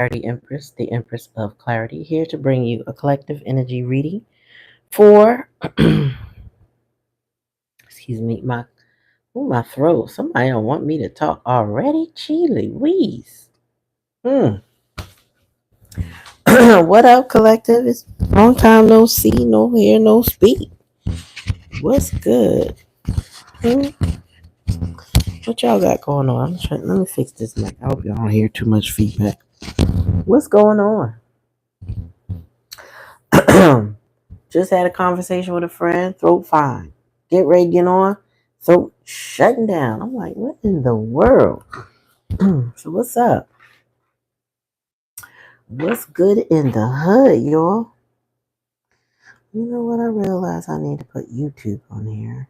Clarity Empress, the Empress of Clarity, here to bring you a collective energy reading for, excuse me, my throat. Somebody don't want me to talk already. Chili Louise. What up, collective? It's long time no see, no hear, no speak. What's good? Hmm? What y'all got going on? Let me fix this mic. I hope y'all don't hear too much feedback. What's going on? Just had a conversation with a friend. Throat fine. Get ready to get on. Throat shutting down. I'm like, what in the world? So what's up? What's good in the hood, y'all? You know what? I realized I need to put YouTube on here.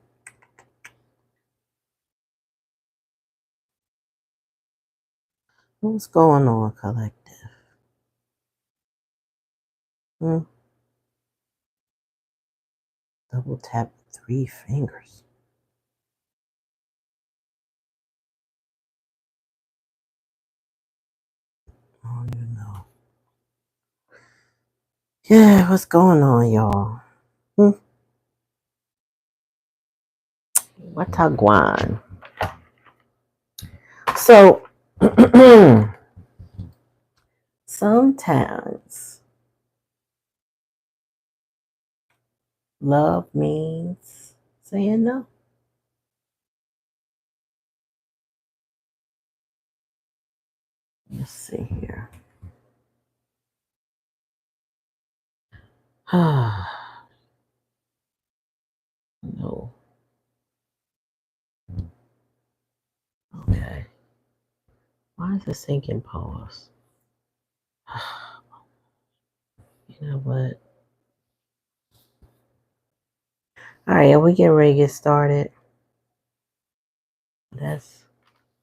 What's going on, collective? Hmm? Double tap with 3 fingers. I don't even know. Yeah, what's going on, y'all? Watagwan. So, sometimes love means saying no. Let's see here. No. Okay. Why is it sinking pause? You know what? All right, we getting ready to get started. That's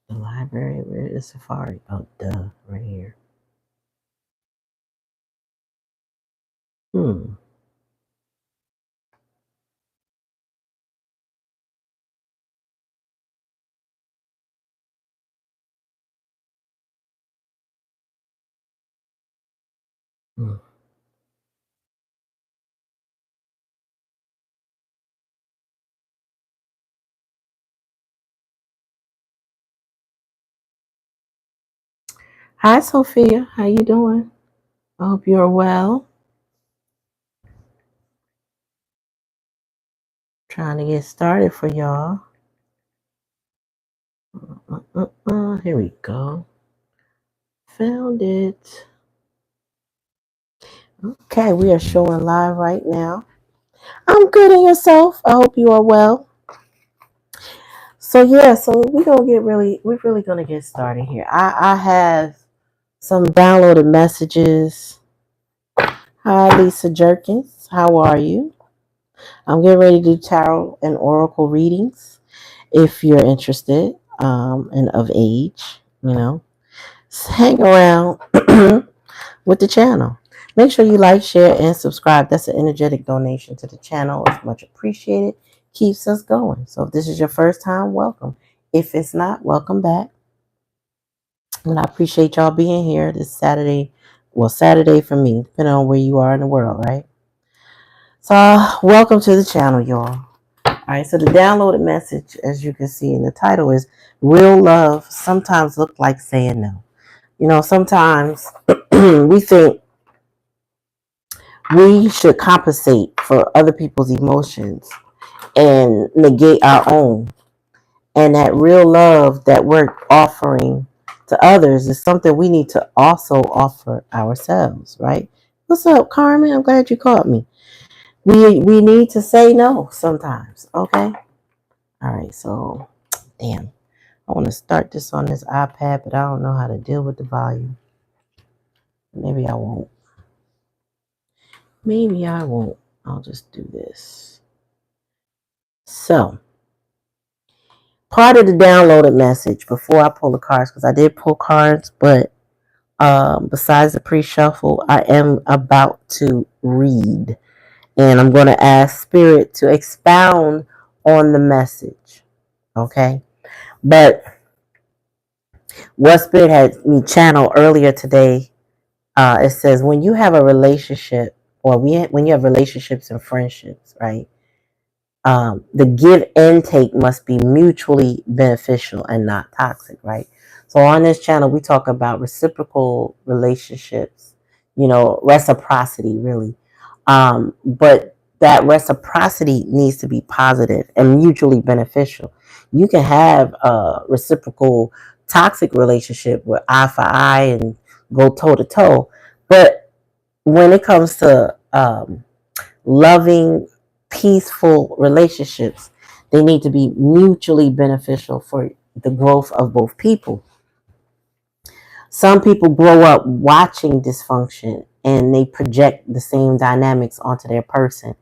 the library. Where is Safari? Oh, duh, right here. Hmm. Hmm. Hi, Sophia. How you doing? I hope you're well. Trying to get started for y'all. Here we go. Found it. Okay, we are showing live right now. I'm good in yourself. I hope you are well. So yeah, so we're really gonna get started here. I have some downloaded messages. Hi, Lisa Jerkins. How are you? I'm getting ready to do tarot and oracle readings. If you're interested, and of age, hang around with the channel. Make sure you like, share, and subscribe. That's an energetic donation to the channel. It's much appreciated. Keeps us going. So if this is your first time, welcome. If it's not, welcome back. And I appreciate y'all being here this Saturday. Well, Saturday for me, depending on where you are in the world, right? So welcome to the channel, y'all. All right, so the downloaded message, as you can see in the title, is real love sometimes look like saying no. Sometimes we think we should compensate for other people's emotions and negate our own. And that real love that we're offering to others is something we need to also offer ourselves, right? What's up, Carmen? I'm glad you caught me. We need to say no sometimes, okay? All right, so damn. I want to start this on this iPad, but I don't know how to deal with the volume. Maybe I won't. Maybe I won't. I'll just do this. So, part of the downloaded message before I pull the cards, because I did pull cards, but besides the pre-shuffle, I am about to read. And I'm going to ask Spirit to expound on the message. Okay? But what Spirit had me channel earlier today It says when you have a relationship, or when you have relationships and friendships, right? The give and take must be mutually beneficial and not toxic, right? So on this channel, we talk about reciprocal relationships, reciprocity, really. But that reciprocity needs to be positive and mutually beneficial. You can have a reciprocal toxic relationship with eye for eye and go toe to toe, but when it comes to loving, peaceful relationships, they need to be mutually beneficial for the growth of both people. Some people grow up watching dysfunction and they project the same dynamics onto their person,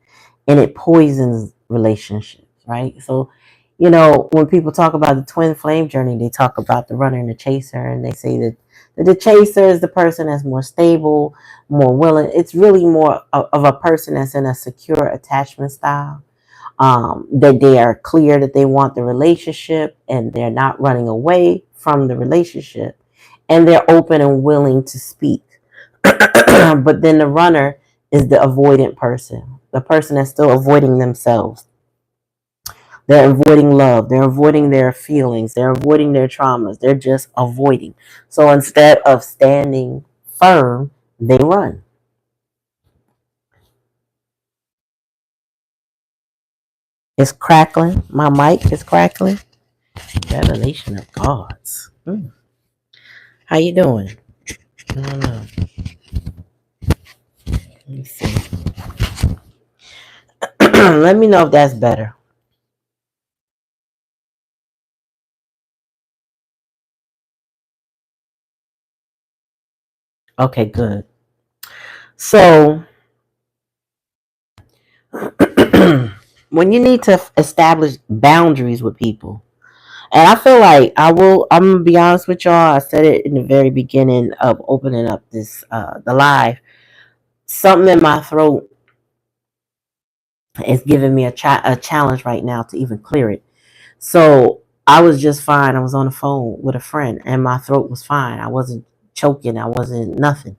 and it poisons relationships, right? So, when people talk about the twin flame journey, they talk about the runner and the chaser, and they say that the chaser is the person that's more stable, more willing. It's really more of a person that's in a secure attachment style, that they are clear that they want the relationship and they're not running away from the relationship, and they're open and willing to speak. But then the runner is the avoidant person, the person that's still avoiding themselves. They're avoiding love, they're avoiding their feelings, they're avoiding their traumas, they're just avoiding. So instead of standing firm, they run. It's crackling. My mic is crackling. Revelation of gods. How you doing? I don't know. Let me see. Let me know if that's better. Okay, good. So, when you need to establish boundaries with people, and I feel like I'm gonna be honest with y'all. I said it in the very beginning of opening up the live. Something in my throat is giving me a challenge right now to even clear it. So I was just fine. I was on the phone with a friend, and my throat was fine. I wasn't choking. I wasn't nothing.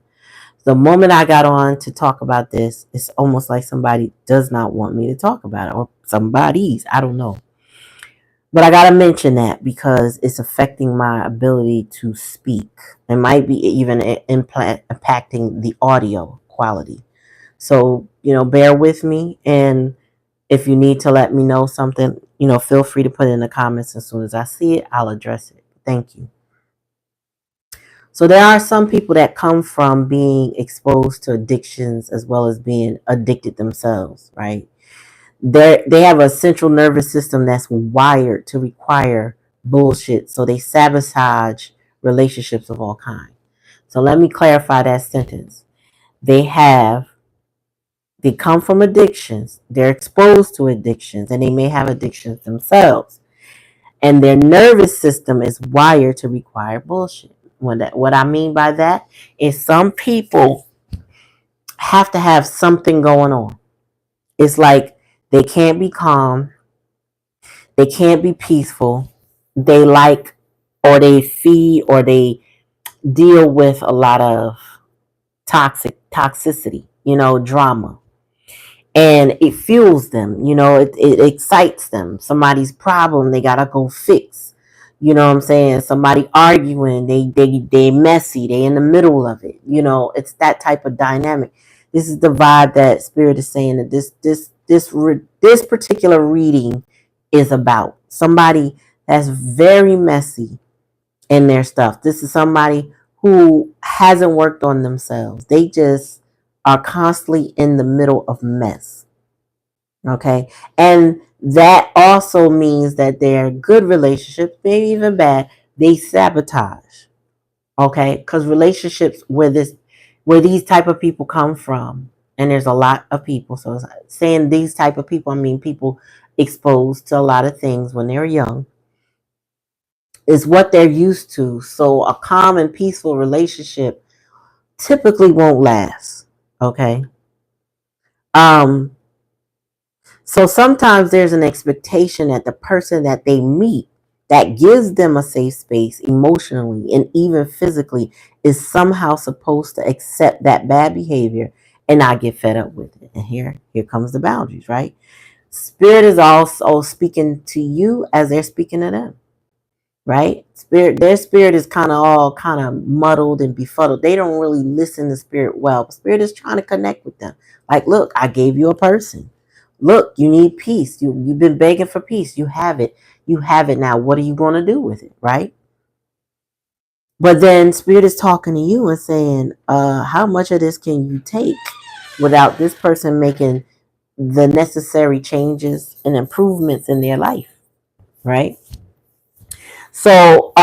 The moment I got on to talk about this, it's almost like somebody does not want me to talk about it, or somebody's. I don't know. But I got to mention that because it's affecting my ability to speak. It might be even impacting the audio quality. So, bear with me. And if you need to let me know something, feel free to put it in the comments. As soon as I see it, I'll address it. Thank you. So there are some people that come from being exposed to addictions as well as being addicted themselves, right? They have a central nervous system that's wired to require bullshit. So they sabotage relationships of all kinds. So let me clarify that sentence. They come from addictions. They're exposed to addictions, and they may have addictions themselves. And their nervous system is wired to require bullshit. What I mean by that is some people have to have something going on. It's like they can't be calm, they can't be peaceful. They like, or they feed, or they deal with a lot of toxicity, drama. And it fuels them, it excites them. Somebody's problem, they gotta go fix. You know what I'm saying? Somebody arguing, they messy, they in the middle of it. It's that type of dynamic. This is the vibe that Spirit is saying that this particular reading is about. Somebody that's very messy in their stuff. This is somebody who hasn't worked on themselves. They just are constantly in the middle of mess. Okay. And that also means that they're good relationships, maybe even bad, they sabotage. Okay. Because relationships where these type of people come from, and there's a lot of people. So saying these type of people, I mean people exposed to a lot of things when they're young, is what they're used to. So a calm and peaceful relationship typically won't last. Okay. So sometimes there's an expectation that the person that they meet that gives them a safe space emotionally and even physically is somehow supposed to accept that bad behavior and not get fed up with it. And here comes the boundaries, right? Spirit is also speaking to you as they're speaking to them, right? Their spirit is kind of all kind of muddled and befuddled. They don't really listen to spirit well. But spirit is trying to connect with them. Like, look, I gave you a person. Look, you need peace. You've been begging for peace. You have it. You have it now. What are you going to do with it, right? But then spirit is talking to you and saying, how much of this can you take without this person making the necessary changes and improvements in their life, right? So,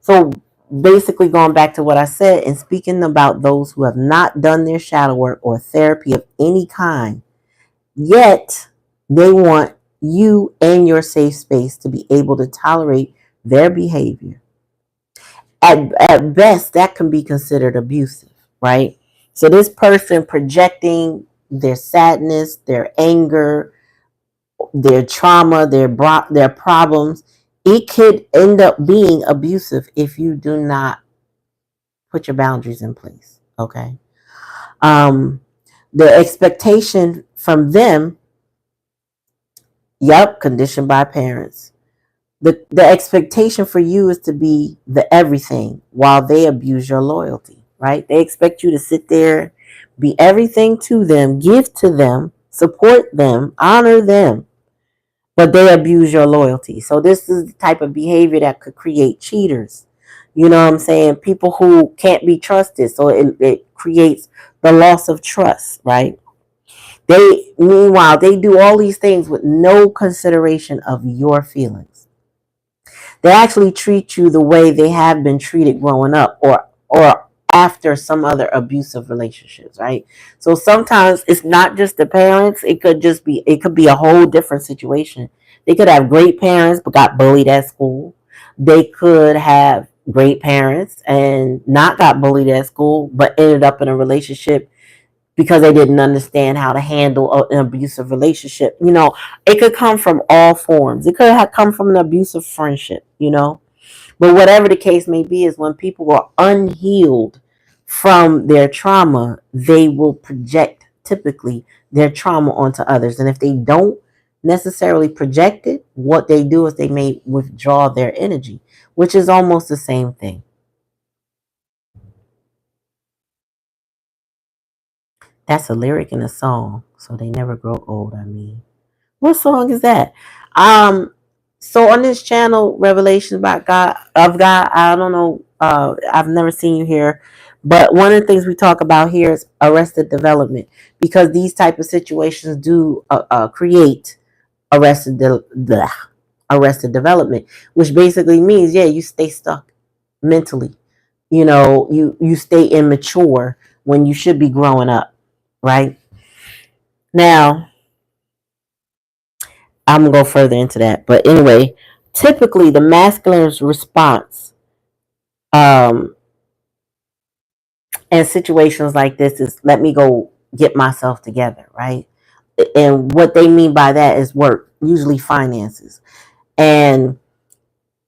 so basically going back to what I said and speaking about those who have not done their shadow work or therapy of any kind, yet they want you and your safe space to be able to tolerate their behavior. At best, that can be considered abusive, right? So this person projecting their sadness, their anger, their trauma, their problems, it could end up being abusive if you do not put your boundaries in place. Okay. Um, the expectation from them, yep, conditioned by parents. The expectation for you is to be the everything while they abuse your loyalty, right? They expect you to sit there, be everything to them, give to them, support them, honor them, but they abuse your loyalty. So this is the type of behavior that could create cheaters. You know what I'm saying? People who can't be trusted. So it creates the loss of trust, right? Meanwhile, they do all these things with no consideration of your feelings. They actually treat you the way they have been treated growing up or after some other abusive relationships, right? So sometimes it's not just the parents, it could be a whole different situation. They could have great parents but got bullied at school. They could have great parents and not got bullied at school but ended up in a relationship because they didn't understand how to handle an abusive relationship. You know, it could come from all forms. It could have come from an abusive friendship, you know. But whatever the case may be, is when people are unhealed from their trauma, they will project typically their trauma onto others. And if they don't necessarily project it, what they do is they may withdraw their energy, which is almost the same thing. That's a lyric in a song, so they never grow old. I mean, what song is that? Um, so on this channel, Revelations about God of God, I don't know. I've never seen you here, but one of the things we talk about here is arrested development because these type of situations do create the arrested development, which basically means you stay stuck mentally. You know, you stay immature when you should be growing up, right? Now, I'm gonna go further into that. But anyway, typically the masculine's response um in situations like this is let me go get myself together, right? And what they mean by that is work, usually finances, and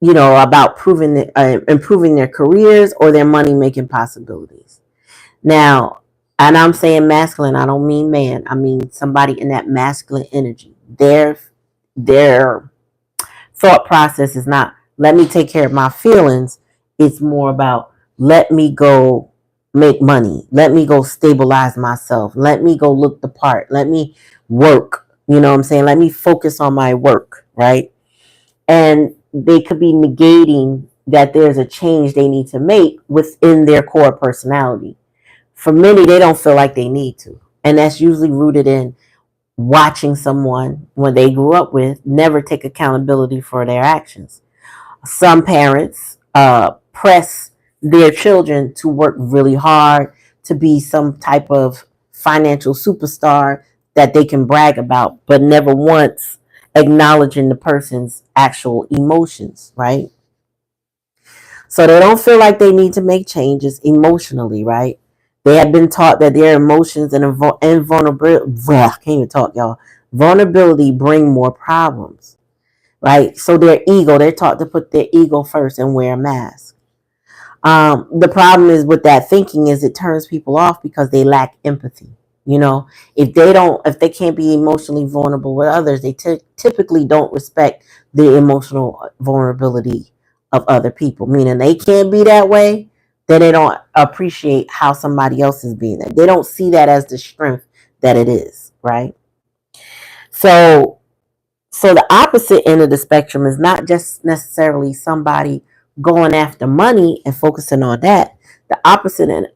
about improving their careers or their money making possibilities. Now, and I'm saying masculine, I don't mean man. I mean somebody in that masculine energy. Their thought process is not let me take care of my feelings. It's more about let me go make money. Let me go stabilize myself. Let me go look the part. Let me work. You know what I'm saying? Let me focus on my work, right? And they could be negating that there's a change they need to make within their core personality. For many, they don't feel like they need to. And that's usually rooted in watching someone when they grew up with never take accountability for their actions. Some parents press their children to work really hard to be some type of financial superstar that they can brag about, but never once acknowledging the person's actual emotions, right? So they don't feel like they need to make changes emotionally, right? They have been taught that their emotions and invulnerability, I can't even talk, y'all, Vulnerability bring more problems, right? So they're taught to put their ego first and wear a mask. The problem is with that thinking is it turns people off because they lack empathy. You know, if they can't be emotionally vulnerable with others, they typically don't respect the emotional vulnerability of other people. Meaning they can't be that way, then they don't appreciate how somebody else is being there. They don't see that as the strength that it is, right? So so the opposite end of the spectrum is not just necessarily somebody going after money and focusing on that. The opposite end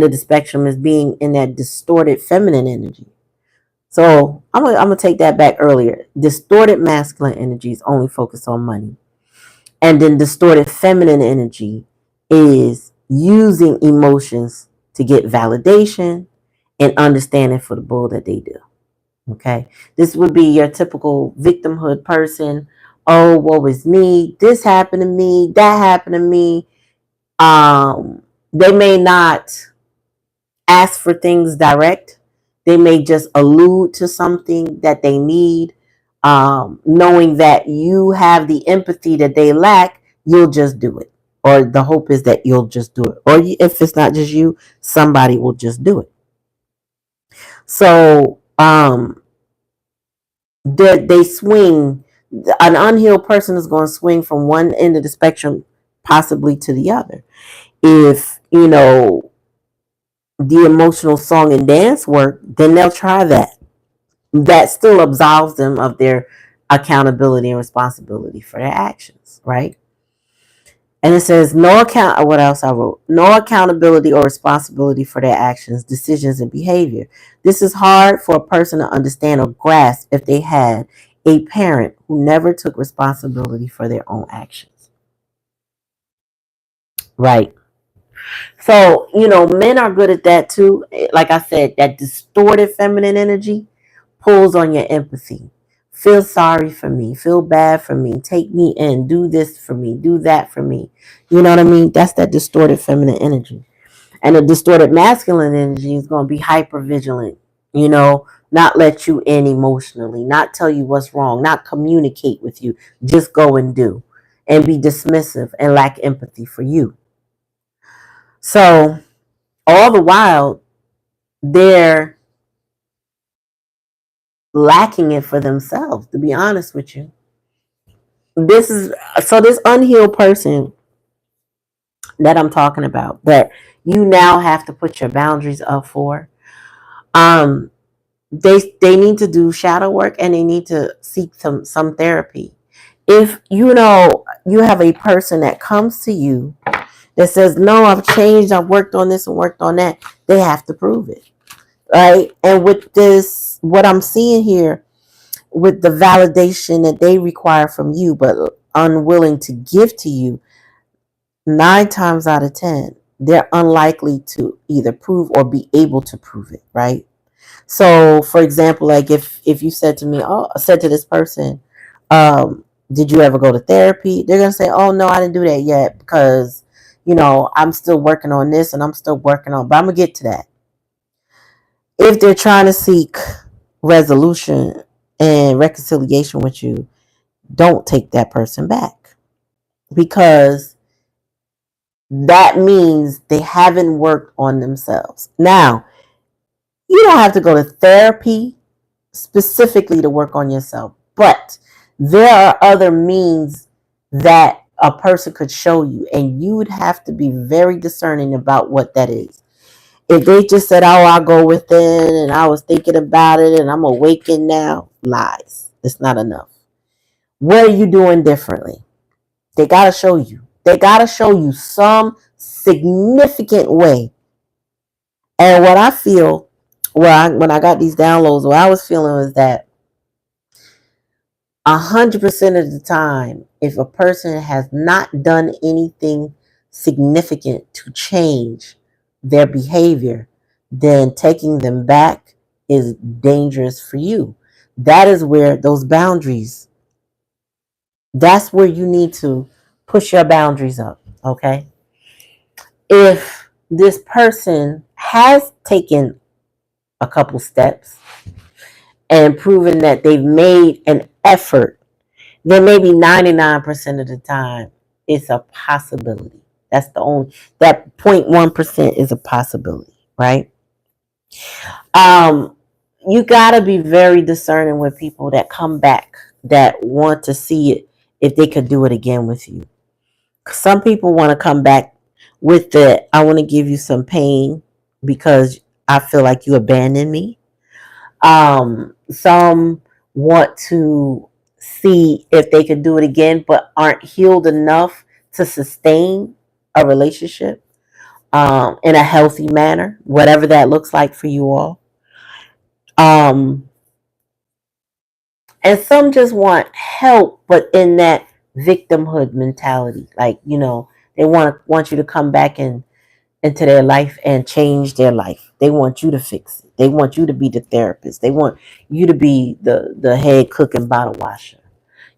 of the spectrum is being in that distorted feminine energy. So I'm gonna take that back earlier. Distorted masculine energy is only focused on money, and then distorted feminine energy is using emotions to get validation and understanding for the bull that they do. Okay. This would be your typical victimhood person. Oh, woe is me. This happened to me. That happened to me. They may not ask for things direct. They may just allude to something that they need. Knowing that you have the empathy that they lack, you'll just do it. Or the hope is that you'll just do it. Or if it's not just you, somebody will just do it. So, they swing. An unhealed person is going to swing from one end of the spectrum possibly to the other. If the emotional song and dance work, then they'll try that. That still absolves them of their accountability and responsibility for their actions, right? And it says no account. What else I wrote? No accountability or responsibility for their actions, decisions, and behavior. This is hard for a person to understand or grasp if they had a parent who never took responsibility for their own actions. Right. So, men are good at that too. Like I said, that distorted feminine energy pulls on your empathy. Feel sorry for me. Feel bad for me. Take me in. Do this for me. Do that for me. You know what I mean? That's that distorted feminine energy. And the distorted masculine energy is going to be hyper vigilant. Not let you in emotionally, not tell you what's wrong, not communicate with you. Just go and do. And be dismissive and lack empathy for you. So, all the while, they're lacking it for themselves, to be honest with you. This unhealed person that I'm talking about, that you now have to put your boundaries up for, um, they need to do shadow work and they need to seek some therapy. If you have a person that comes to you that says, no, I've changed, I've worked on this and worked on that, they have to prove it. Right? And with this, what I'm seeing here, with the validation that they require from you but unwilling to give to you, 9 times out of 10, they're unlikely to either prove or be able to prove it, right? So, for example, like if you said to me, said to this person, did you ever go to therapy? They're gonna say, oh no, I didn't do that yet because I'm still working on this and I'm still working on, but I'm gonna get to that. If they're trying to seek resolution and reconciliation with you, don't take that person back, because that means they haven't worked on themselves. Now, you don't have to go to therapy specifically to work on yourself, but there are other means that a person could show you, and you would have to be very discerning about what that is. If they just said, oh, I'll go within and I was thinking about it and I'm awakened now, lies. It's not enough. What are you doing differently? They got to show you. They got to show you some significant way. And what I feel, when I got these downloads, what I was feeling was that 100% of the time, if a person has not done anything significant to change their behavior, then taking them back is dangerous for you. That is where those boundaries, that's where you need to push your boundaries up, okay? If this person has taken a couple steps and proving that they've made an effort, then maybe 99% of the time it's a possibility. That's the only, that 0.1% is a possibility, right? Um, you gotta be very discerning with people that come back that want to see it if they could do it again with you. Some people want to come back with the I want to give you some pain because I feel like you abandoned me. Some want to see if they can do it again, but aren't healed enough to sustain a relationship in a healthy manner, whatever that looks like for you all. Um, and some just want help, but in that victimhood mentality, like they want you to come back into their life and change their life. They want you to fix it. They want you to be the therapist. They want you to be the head cook and bottle washer.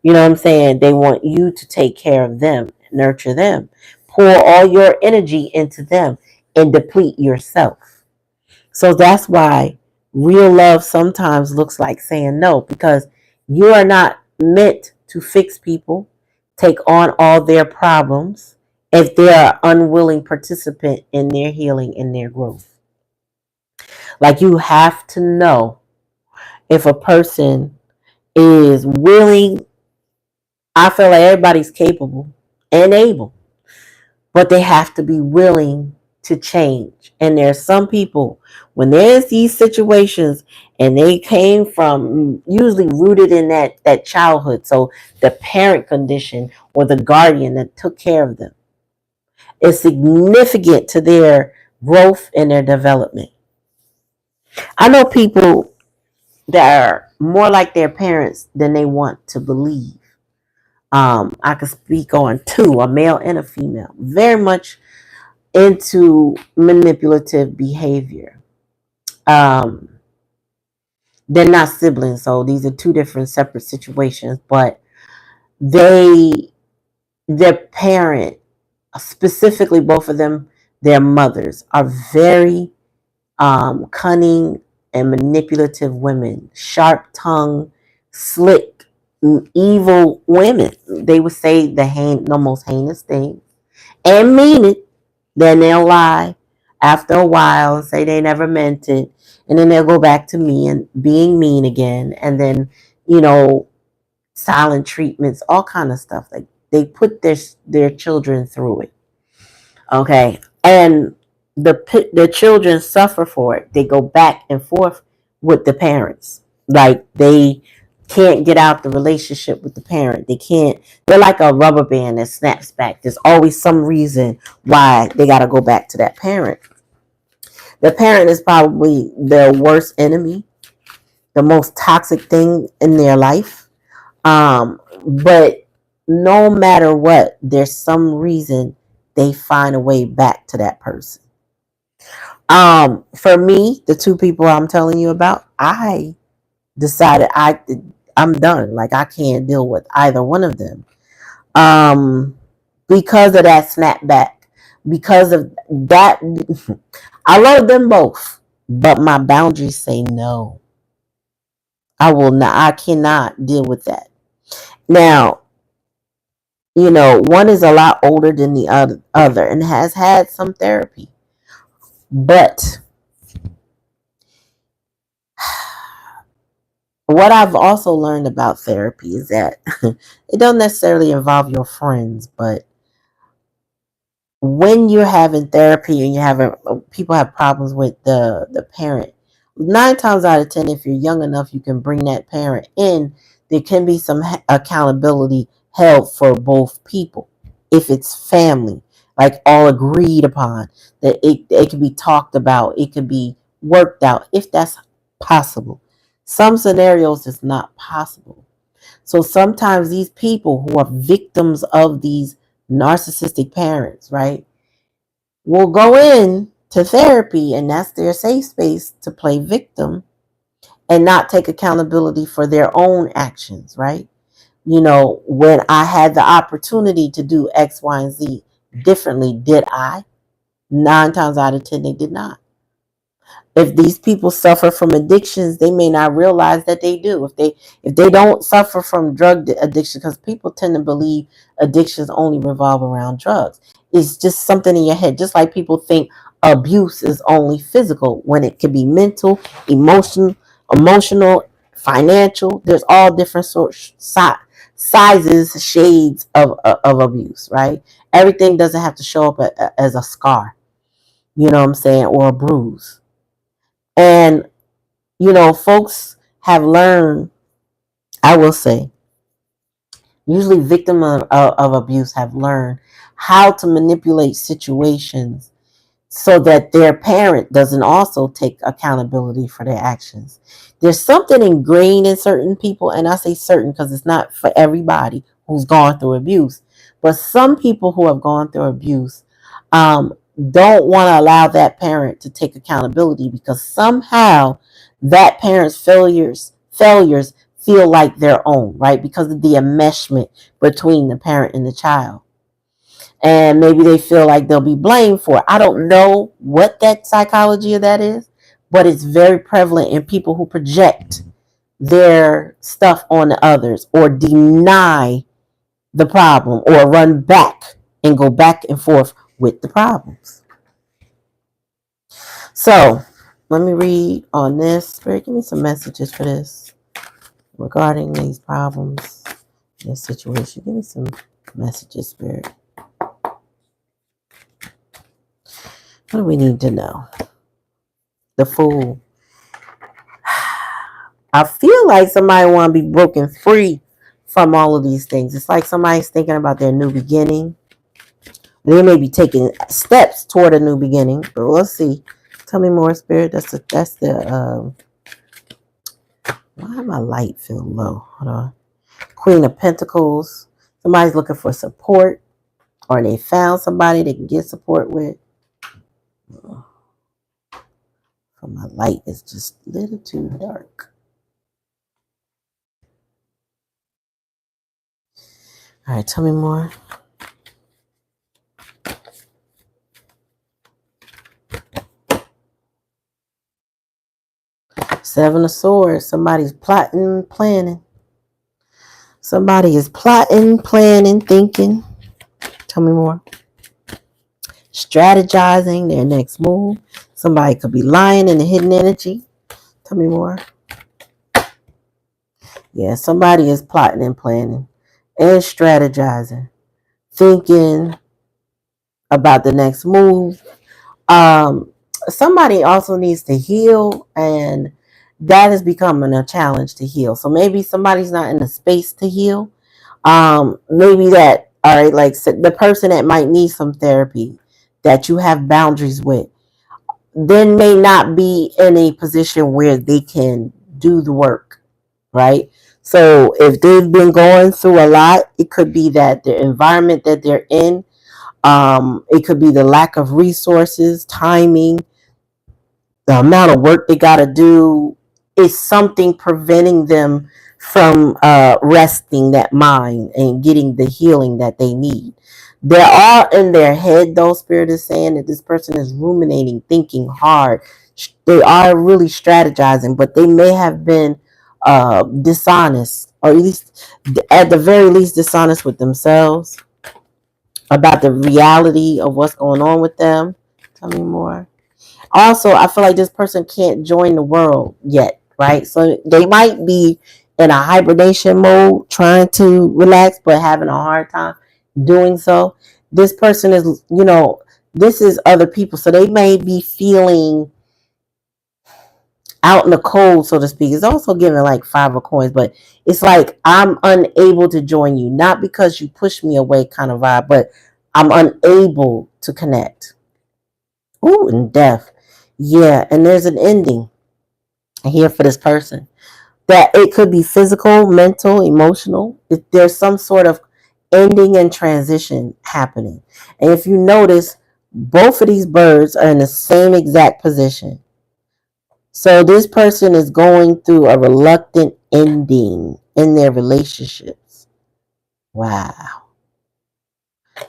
You know what I'm saying? They want you to take care of them, nurture them, pour all your energy into them, and deplete yourself. So that's why real love sometimes looks like saying no, because you are not meant to fix people, take on all their problems if they are unwilling participant in their healing and their growth. Like you have to know if a person is willing. I feel like everybody's capable and able, but they have to be willing to change. And there's some people, when there's these situations and they came from usually rooted in that childhood, so the parent condition or the guardian that took care of them is significant to their growth and their development. I know people that are more like their parents than they want to believe. I could speak on two, a male and a female, very much into manipulative behavior. Um, they're not siblings, so these are two different separate situations, but they, their parent, specifically both of them, their mothers, are very cunning and manipulative women, sharp tongued, slick, evil women. They would say the most heinous thing and mean it. Then they'll lie after a while and say they never meant it. And then they'll go back to me and being mean again. And then, you know, silent treatments, all kind of stuff. Like they put their children through it. Okay. And the children suffer for it. They go back and forth with the parents. Like they can't get out the relationship with the parent. They can't. They're like a rubber band that snaps back. There's always some reason why they got to go back to that parent. The parent is probably their worst enemy, the most toxic thing in their life. But no matter what, there's some reason they find a way back to that person. For me, the two people I'm telling you about, I decided I'm done. Like I can't deal with either one of them. Um, because of that snapback, because of that, I love them both, but my boundaries say no. I will not. I cannot deal with that. Now, one is a lot older than the other and has had some therapy, but what I've also learned about therapy is that it don't necessarily involve your friends, but when you're having therapy and you're having people have problems with the parent, 9 times out of 10, if you're young enough, you can bring that parent in. There can be some accountability held for both people if it's family, like all agreed upon, that it can be talked about, it can be worked out if that's possible. Some scenarios it's not possible. So sometimes these people who are victims of these narcissistic parents, right, will go in to therapy and that's their safe space to play victim and not take accountability for their own actions, right? When I had the opportunity to do X, Y, and Z differently, did I? 9 times out of 10, they did not. If these people suffer from addictions, they may not realize that they do. If they don't suffer from drug addiction, because people tend to believe addictions only revolve around drugs. It's just something in your head. Just like people think abuse is only physical, when it can be mental, emotional, financial. There's all different sorts, sizes, shades of abuse, right? Everything doesn't have to show up as a scar, you know what I'm saying, or a bruise. And, folks have learned, I will say, usually victims of abuse have learned how to manipulate situations so that their parent doesn't also take accountability for their actions. There's something ingrained in certain people, and I say certain because it's not for everybody who's gone through abuse, but some people who have gone through abuse um, don't want to allow that parent to take accountability, because somehow that parent's failures feel like their own, right? Because of the enmeshment between the parent and the child, and maybe they feel like they'll be blamed for it. I don't know what that psychology of that is, but it's very prevalent in people who project their stuff on the others, or deny the problem, or run back and go back and forth with the problems. So let me read on this. Spirit, give me some messages for this regarding these problems, this situation. Give me some messages, Spirit. What do we need to know? The Fool. I feel like somebody want to be broken free from all of these things. It's like somebody's thinking about their new beginning. They may be taking steps toward a new beginning, but let's see. Tell me more, Spirit. Why my light feel low? Hold on. Queen of Pentacles. Somebody's looking for support, or they found somebody they can get support with. Oh, my light is just a little too dark. All right, tell me more. Seven of Swords. Somebody's plotting, planning. Somebody is plotting, planning, thinking. Tell me more. Strategizing their next move. Somebody could be lying in the hidden energy. Tell me more. Yeah, somebody is plotting and planning and strategizing, thinking about the next move. Somebody also needs to heal, and that is becoming a challenge to heal. So maybe somebody's not in the space to heal. Maybe that, all right, like the person that might need some therapy, that you have boundaries with, then may not be in a position where they can do the work, right? So if they've been going through a lot, it could be that the environment that they're in, it could be the lack of resources, timing, the amount of work they got to do is something preventing them from resting that mind and getting the healing that they need. They are in their head, though. Spirit is saying that this person is ruminating, thinking hard. They are really strategizing, but they may have been dishonest, or at the very least dishonest with themselves about the reality of what's going on with them. Tell me more. Also, I feel like this person can't join the world yet, right? So they might be in a hibernation mode, trying to relax, but having a hard time doing so. This person is, this is other people. So they may be feeling out in the cold, so to speak. It's also giving like 5 of coins, but it's like, I'm unable to join you. Not because you push me away kind of vibe, but I'm unable to connect. Ooh, and death. Yeah, and there's an ending here for this person. That it could be physical, mental, emotional. If there's some sort of ending and transition happening. And if you notice, both of these birds are in the same exact position. So this person is going through a reluctant ending in their relationships. Wow.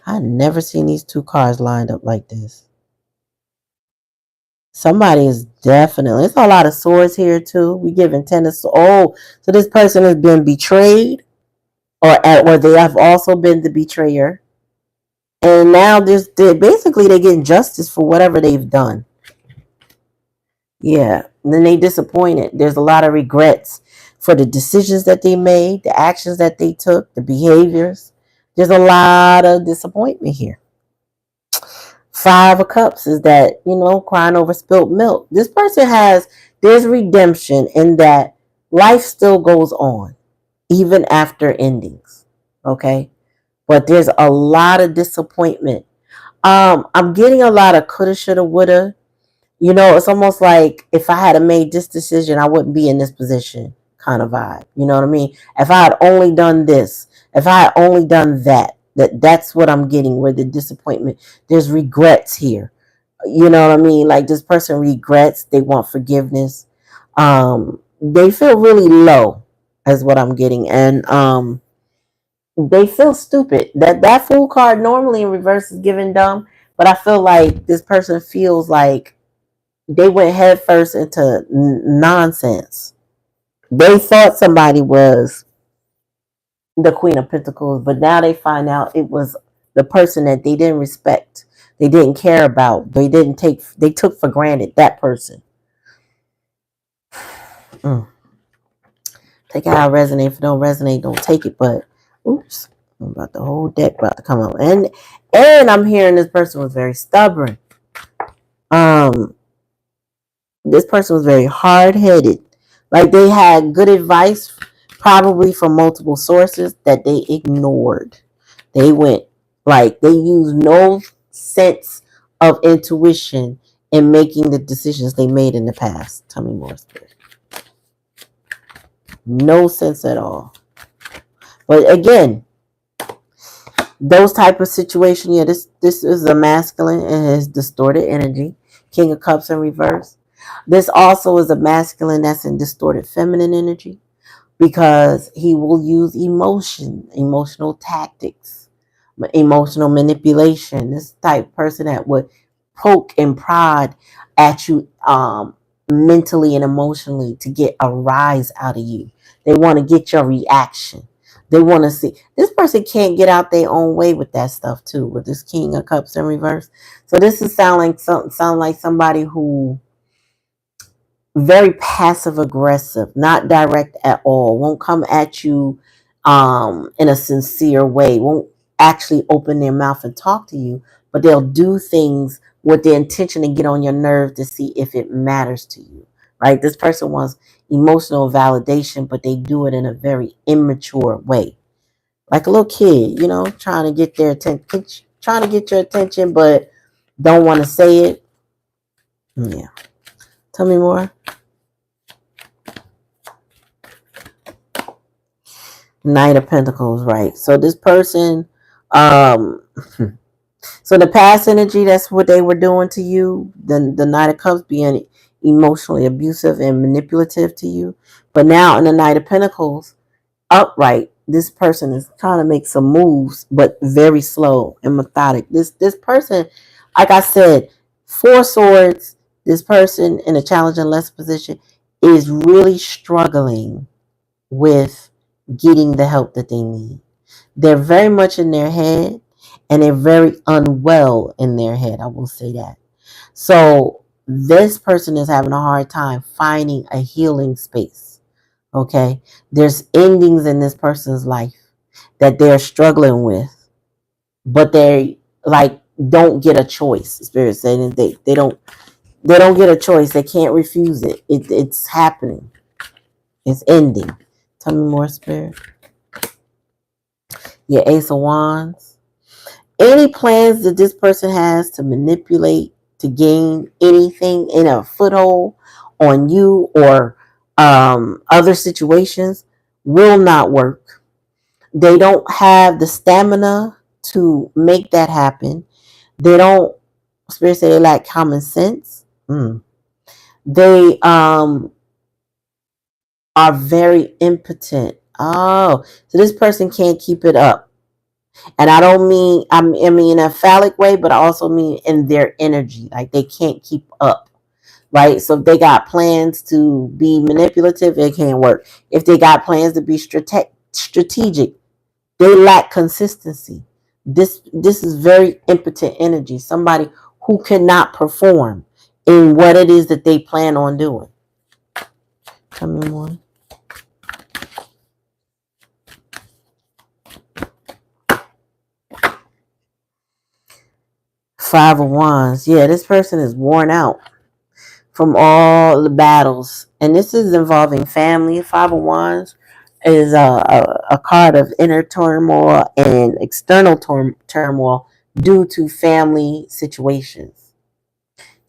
I've never seen these two cards lined up like this. Somebody is definitely, there's a lot of swords here too. We giving tennis. Oh, so this person has been betrayed, or they have also been the betrayer. And now basically they're getting justice for whatever they've done. Yeah. And then they disappointed. There's a lot of regrets for the decisions that they made, the actions that they took, the behaviors. There's a lot of disappointment here. Five of Cups is that, crying over spilt milk. This person there's redemption in that life still goes on, even after endings. Okay? But there's a lot of disappointment. I'm getting a lot of coulda, shoulda, woulda. It's almost like if I had made this decision, I wouldn't be in this position kind of vibe. You know what I mean? If I had only done this, if I had only done that's what I'm getting with the disappointment. There's regrets here. You know what I mean? Like this person regrets, they want forgiveness. They feel really low, is what I'm getting. And they feel stupid. That fool card normally in reverse is given dumb, but I feel like this person feels like they went headfirst into nonsense. They thought somebody was the Queen of Pentacles, but now they find out it was the person that they didn't respect, they didn't care about, they took for granted that person. Take it how it resonate. If it don't resonate, don't take it. But oops, I'm about the whole deck about to come up, and I'm hearing this person was very stubborn. This person was very hard-headed. Like they had good advice, probably from multiple sources that they ignored. They used no sense of intuition in making the decisions they made in the past. Tell me more, Spirit. No sense at all. But again, those type of situation, yeah, this is a masculine and his distorted energy. King of Cups in reverse. This also is a masculine that's in distorted feminine energy, because he will use emotional tactics, emotional manipulation. This type of person that would poke and prod at you mentally and emotionally to get a rise out of you. They want to get your reaction. They want to see. This person can't get out their own way with that stuff too, with this King of Cups in reverse. So this is sound like somebody who very passive aggressive, not direct at all, won't come at you in a sincere way, won't actually open their mouth and talk to you, but they'll do things with the intention to get on your nerve to see if it matters to you, right? This person wants emotional validation, but they do it in a very immature way, like a little kid, trying to get their attention, trying to get your attention, but don't want to say it. Yeah. Tell me more. Knight of Pentacles, right? So this person, so the past energy, that's what they were doing to you. The Knight of Cups being emotionally abusive and manipulative to you. But now in the Knight of Pentacles, upright, this person is trying to make some moves, but very slow and methodic. This person, like I said, Four Swords, this person in a challenging less position is really struggling with getting the help that they need. They're very much in their head, and they're very unwell in their head. I will say that. So this person is having a hard time finding a healing space. Okay. There's endings in this person's life that they're struggling with, but they don't get a choice. Spirit saying they don't get a choice. They can't refuse it. It's happening. It's ending. Tell me more, Spirit. Your Ace of Wands. Any plans that this person has to manipulate, to gain anything in a foothold on you or other situations will not work. They don't have the stamina to make that happen. They don't, Spirit say they lack common sense. They are very impotent. Oh, so this person can't keep it up. And I don't mean, I mean in a phallic way, but I also mean in their energy. Like they can't keep up. right? So if they got plans to be manipulative, it can't work. If they got plans to be strategic, they lack consistency. This is very impotent energy. Somebody who cannot perform in what it is that they plan on doing. Come in one. Five of Wands. Yeah, this person is worn out from all the battles. And this is involving family. Five of Wands is a card of inner turmoil and external turmoil due to family situations.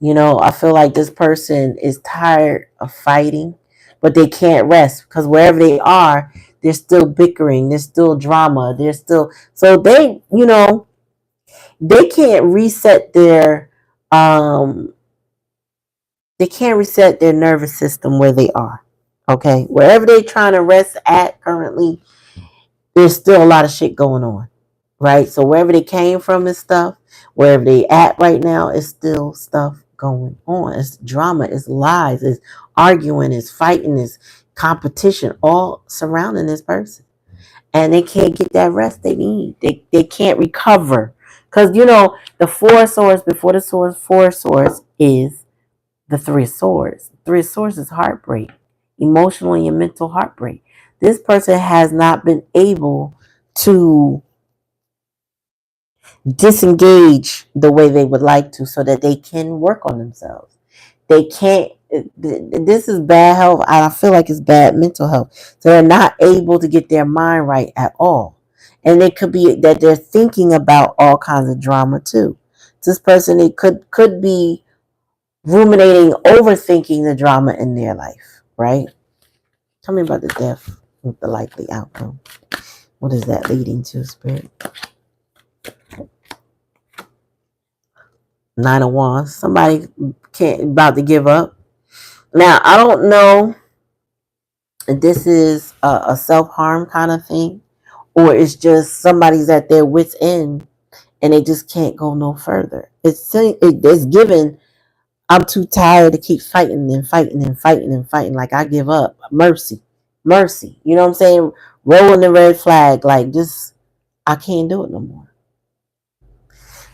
You know, I feel like this person is tired of fighting, but they can't rest because wherever they are, there's still bickering, there's still drama, there's still, so they, you know, they can't reset um their nervous system where they are. Okay, wherever they're trying to rest at currently, there's still a lot of shit going on, right? So wherever they came from is stuff. Wherever they at right now is still stuff going on. It's drama, it's lies, it's arguing, it's fighting, it's competition, all surrounding this person. And they can't get that rest they need. They can't recover. Because, you know, the Four of Swords before the swords, Four of Swords is the Three of Swords. Three of Swords is heartbreak, emotionally and mental heartbreak. This person has not been able to disengage the way they would like to so that they can work on themselves. They can't. This is bad health. I feel like it's bad mental health. So they're not able to get their mind right at all. And it could be that they're thinking about all kinds of drama too. This person, it could be ruminating, overthinking the drama in their life, right? Tell me about the death with the likely outcome. What is that leading to, Spirit? Nine of Wands. Somebody can't about to give up. Now, I don't know if this is a self-harm kind of thing, or it's just somebody's at their wit's end and they just can't go no further. It's given, I'm too tired to keep fighting and fighting and fighting and fighting. Like, I give up. Mercy. Mercy. You know what I'm saying? Rolling the red flag. Like, just, I can't do it no more.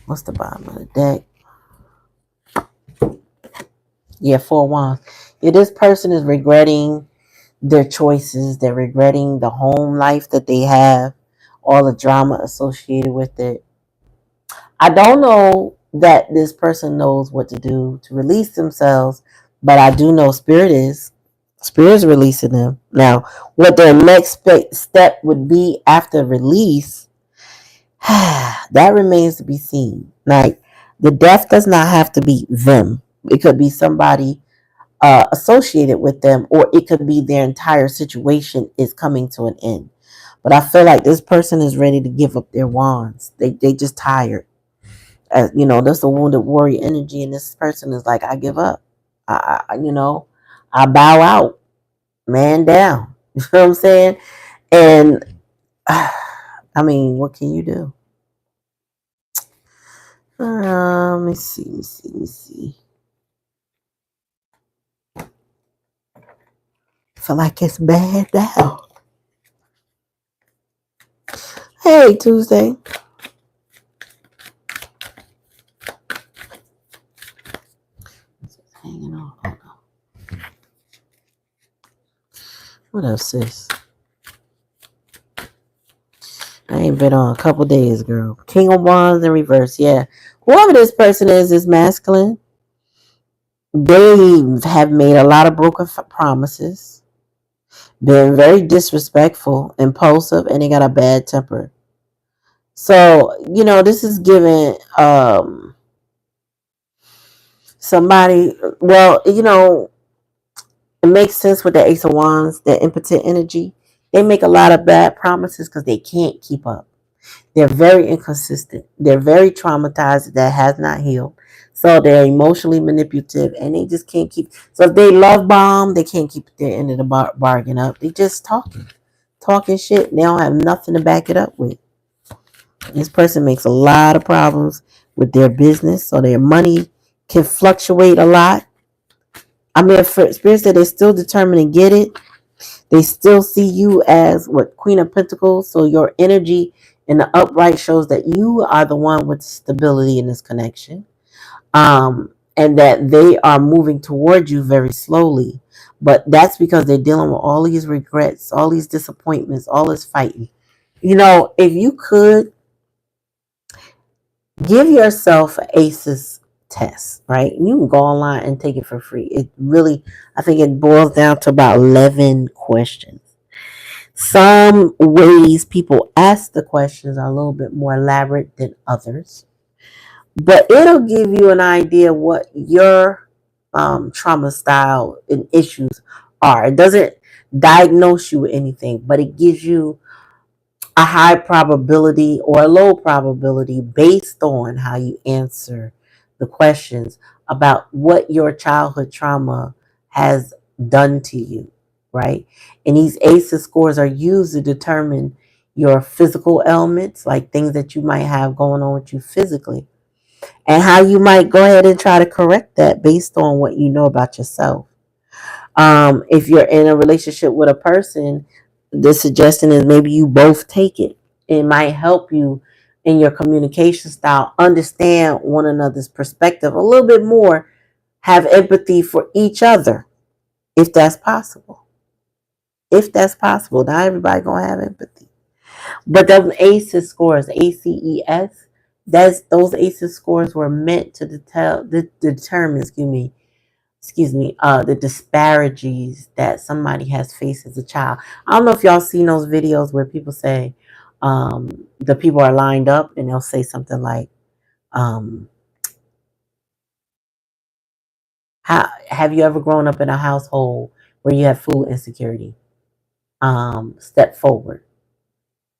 What's the bottom of the deck? Yeah, Four Wands. Yeah, this person is regretting their choices. They're regretting the home life that they have, all the drama associated with it. I don't know that this person knows what to do to release themselves, but I do know Spirit is. Spirit is releasing them. Now, what their next step would be after release, that remains to be seen. Like, the death does not have to be them. It could be somebody associated with them, or it could be their entire situation is coming to an end. But I feel like this person is ready to give up their wands. They just tired. You know, that's the wounded warrior energy, and this person is like, I give up. I bow out, man down. You know what I'm saying? And I mean, what can you do? Let me see. I feel like it's bad now. Hey, Tuesday. Hanging on. What else, sis? I ain't been on a couple days, girl. King of Wands in reverse. Yeah. Whoever this person is masculine. They have made a lot of broken promises. Been very disrespectful, impulsive, and they got a bad temper. So, you know, this is giving somebody, well, you know, it makes sense with the Ace of Wands, that impotent energy. They make a lot of bad promises because they can't keep up. They're very inconsistent. They're very traumatized that has not healed. So they're emotionally manipulative and they just can't keep. So if they love bomb, they can't keep their end of the bargain up. They just talking shit. They don't have nothing to back it up with. This person makes a lot of problems with their business. So their money can fluctuate a lot. I mean, for Spirit said they're still determined to get it. They still see you as what, Queen of Pentacles. So your energy in the upright shows that you are the one with stability in this connection. And that they are moving toward you very slowly. But that's because they're dealing with all these regrets, all these disappointments, all this fighting. You know, if you could give yourself an ACEs test, right? You can go online and take it for free. It really, I think it boils down to about 11 questions. Some ways people ask the questions are a little bit more elaborate than others, but it'll give you an idea what your trauma style and issues are. It doesn't diagnose you with anything, but it gives you a high probability or a low probability based on how you answer the questions about what your childhood trauma has done to you, right? And these ACEs scores are used to determine your physical ailments, like things that you might have going on with you physically, and how you might go ahead and try to correct that based on what you know about yourself. If you're in a relationship with a person, the suggestion is maybe you both take it. It might help you in your communication style understand one another's perspective a little bit more, have empathy for each other, if that's possible. If that's possible, not everybody gonna have empathy. But those ACEs scores, ACES, those ACEs scores were meant to determine, the disparities that somebody has faced as a child. I don't know if y'all seen those videos where people say the people are lined up and they'll say something like, um, have you ever grown up in a household where you have food insecurity? Step forward.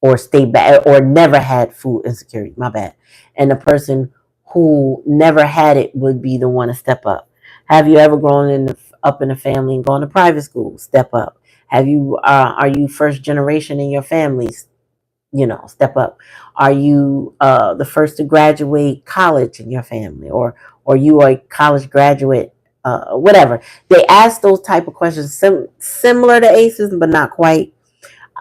Or stay back, or never had food insecurity. My bad. And the person who never had it would be the one to step up. Have you ever up in a family and gone to private school? Step up. Have you? Are you first generation in your families? Step up. Are you the first to graduate college in your family, or you are a college graduate? Whatever. They ask those type of questions, similar to ACEs, but not quite.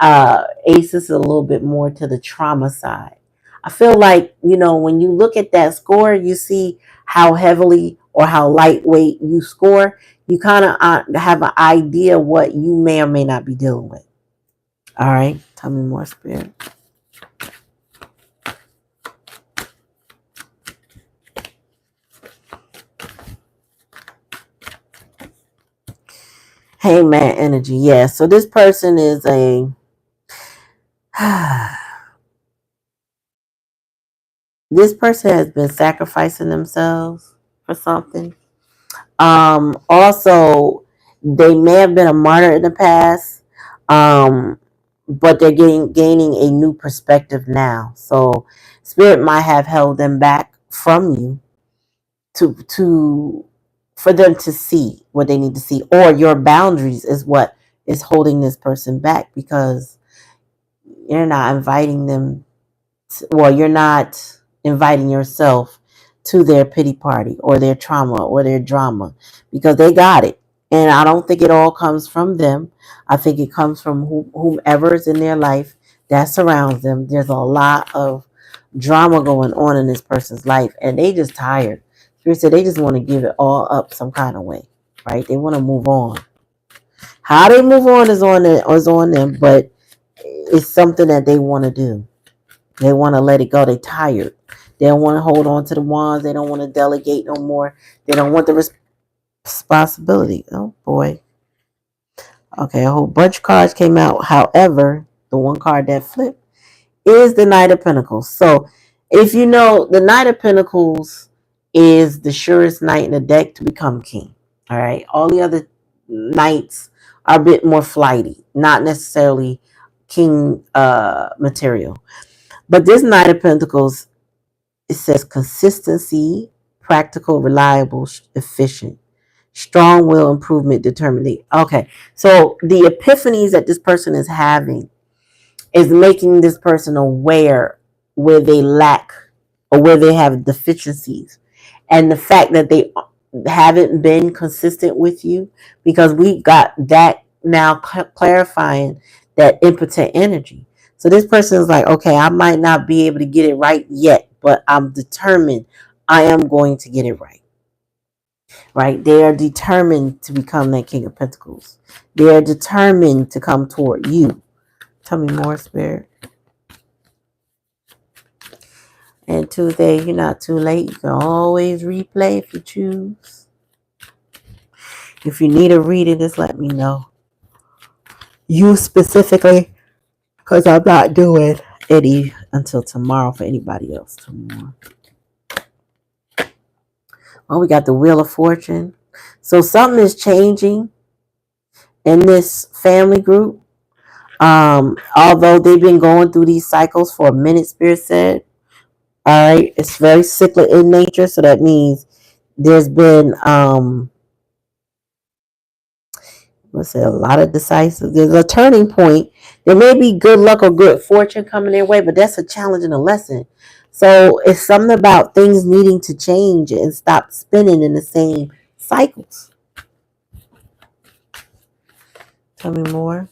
ACEs is a little bit more to the trauma side. I feel like, when you look at that score, you see how heavily or how lightweight you score. You kind of have an idea what you may or may not be dealing with. All right. Tell me more, Spirit. Hey, man, energy. Yeah. So this person is a this person has been sacrificing themselves for something. Also, they may have been a martyr in the past, but they're gaining a new perspective now. So, Spirit might have held them back from you to for them to see what they need to see, or your boundaries is what is holding this person back, because you're not inviting them. Well, you're not inviting yourself to their pity party or their trauma or their drama, because they got it. And I don't think it all comes from them. I think it comes from whomever is in their life that surrounds them. There's a lot of drama going on in this person's life, and they just tired. Spirit said they just want to give it all up some kind of way, right? They want to move on. How they move on is on them, but it's something that they want to do. They want to let it go. They tired. They don't want to hold on to the wands. They don't want to delegate no more. They don't want the responsibility. Oh boy. Okay, a whole bunch of cards came out. However, the one card that flipped is the Knight of Pentacles. So if you know, the Knight of Pentacles is the surest knight in the deck to become king. All right. All the other knights are a bit more flighty, not necessarily king material. But this Knight of Pentacles, it says consistency, practical, reliable, efficient, strong will, improvement, determination. Okay, so the epiphanies that this person is having is making this person aware where they lack or where they have deficiencies. And the fact that they haven't been consistent with you, because we got that now clarifying that impotent energy. So this person is like, okay, I might not be able to get it right yet, but I'm determined I am going to get it right. Right? They are determined to become that King of Pentacles. They are determined to come toward you. Tell me more, Spirit. And Tuesday, you're not too late. You can always replay if you choose. If you need a reading, just let me know. You specifically, because I'm not doing any until tomorrow for anybody else tomorrow. Oh, we got the Wheel of Fortune. So something is changing in this family group. Although they've been going through these cycles for a minute, Spirit said. All right, it's very cyclic in nature, so that means there's been let's say a lot of decisive. There's a turning point. There may be good luck or good fortune coming their way, but that's a challenge and a lesson. So it's something about things needing to change and stop spinning in the same cycles. Tell me more.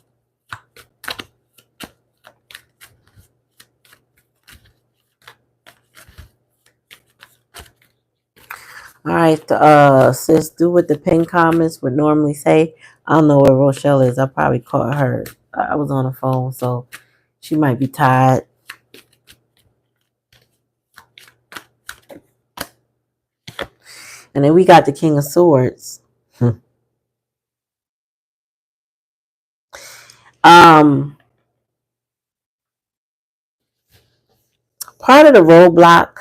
All right, sis, do what the pin comments would normally say. I don't know where Rochelle is. I probably caught her. I was on the phone, so she might be tired. And then we got the King of Swords. Part of the roadblock,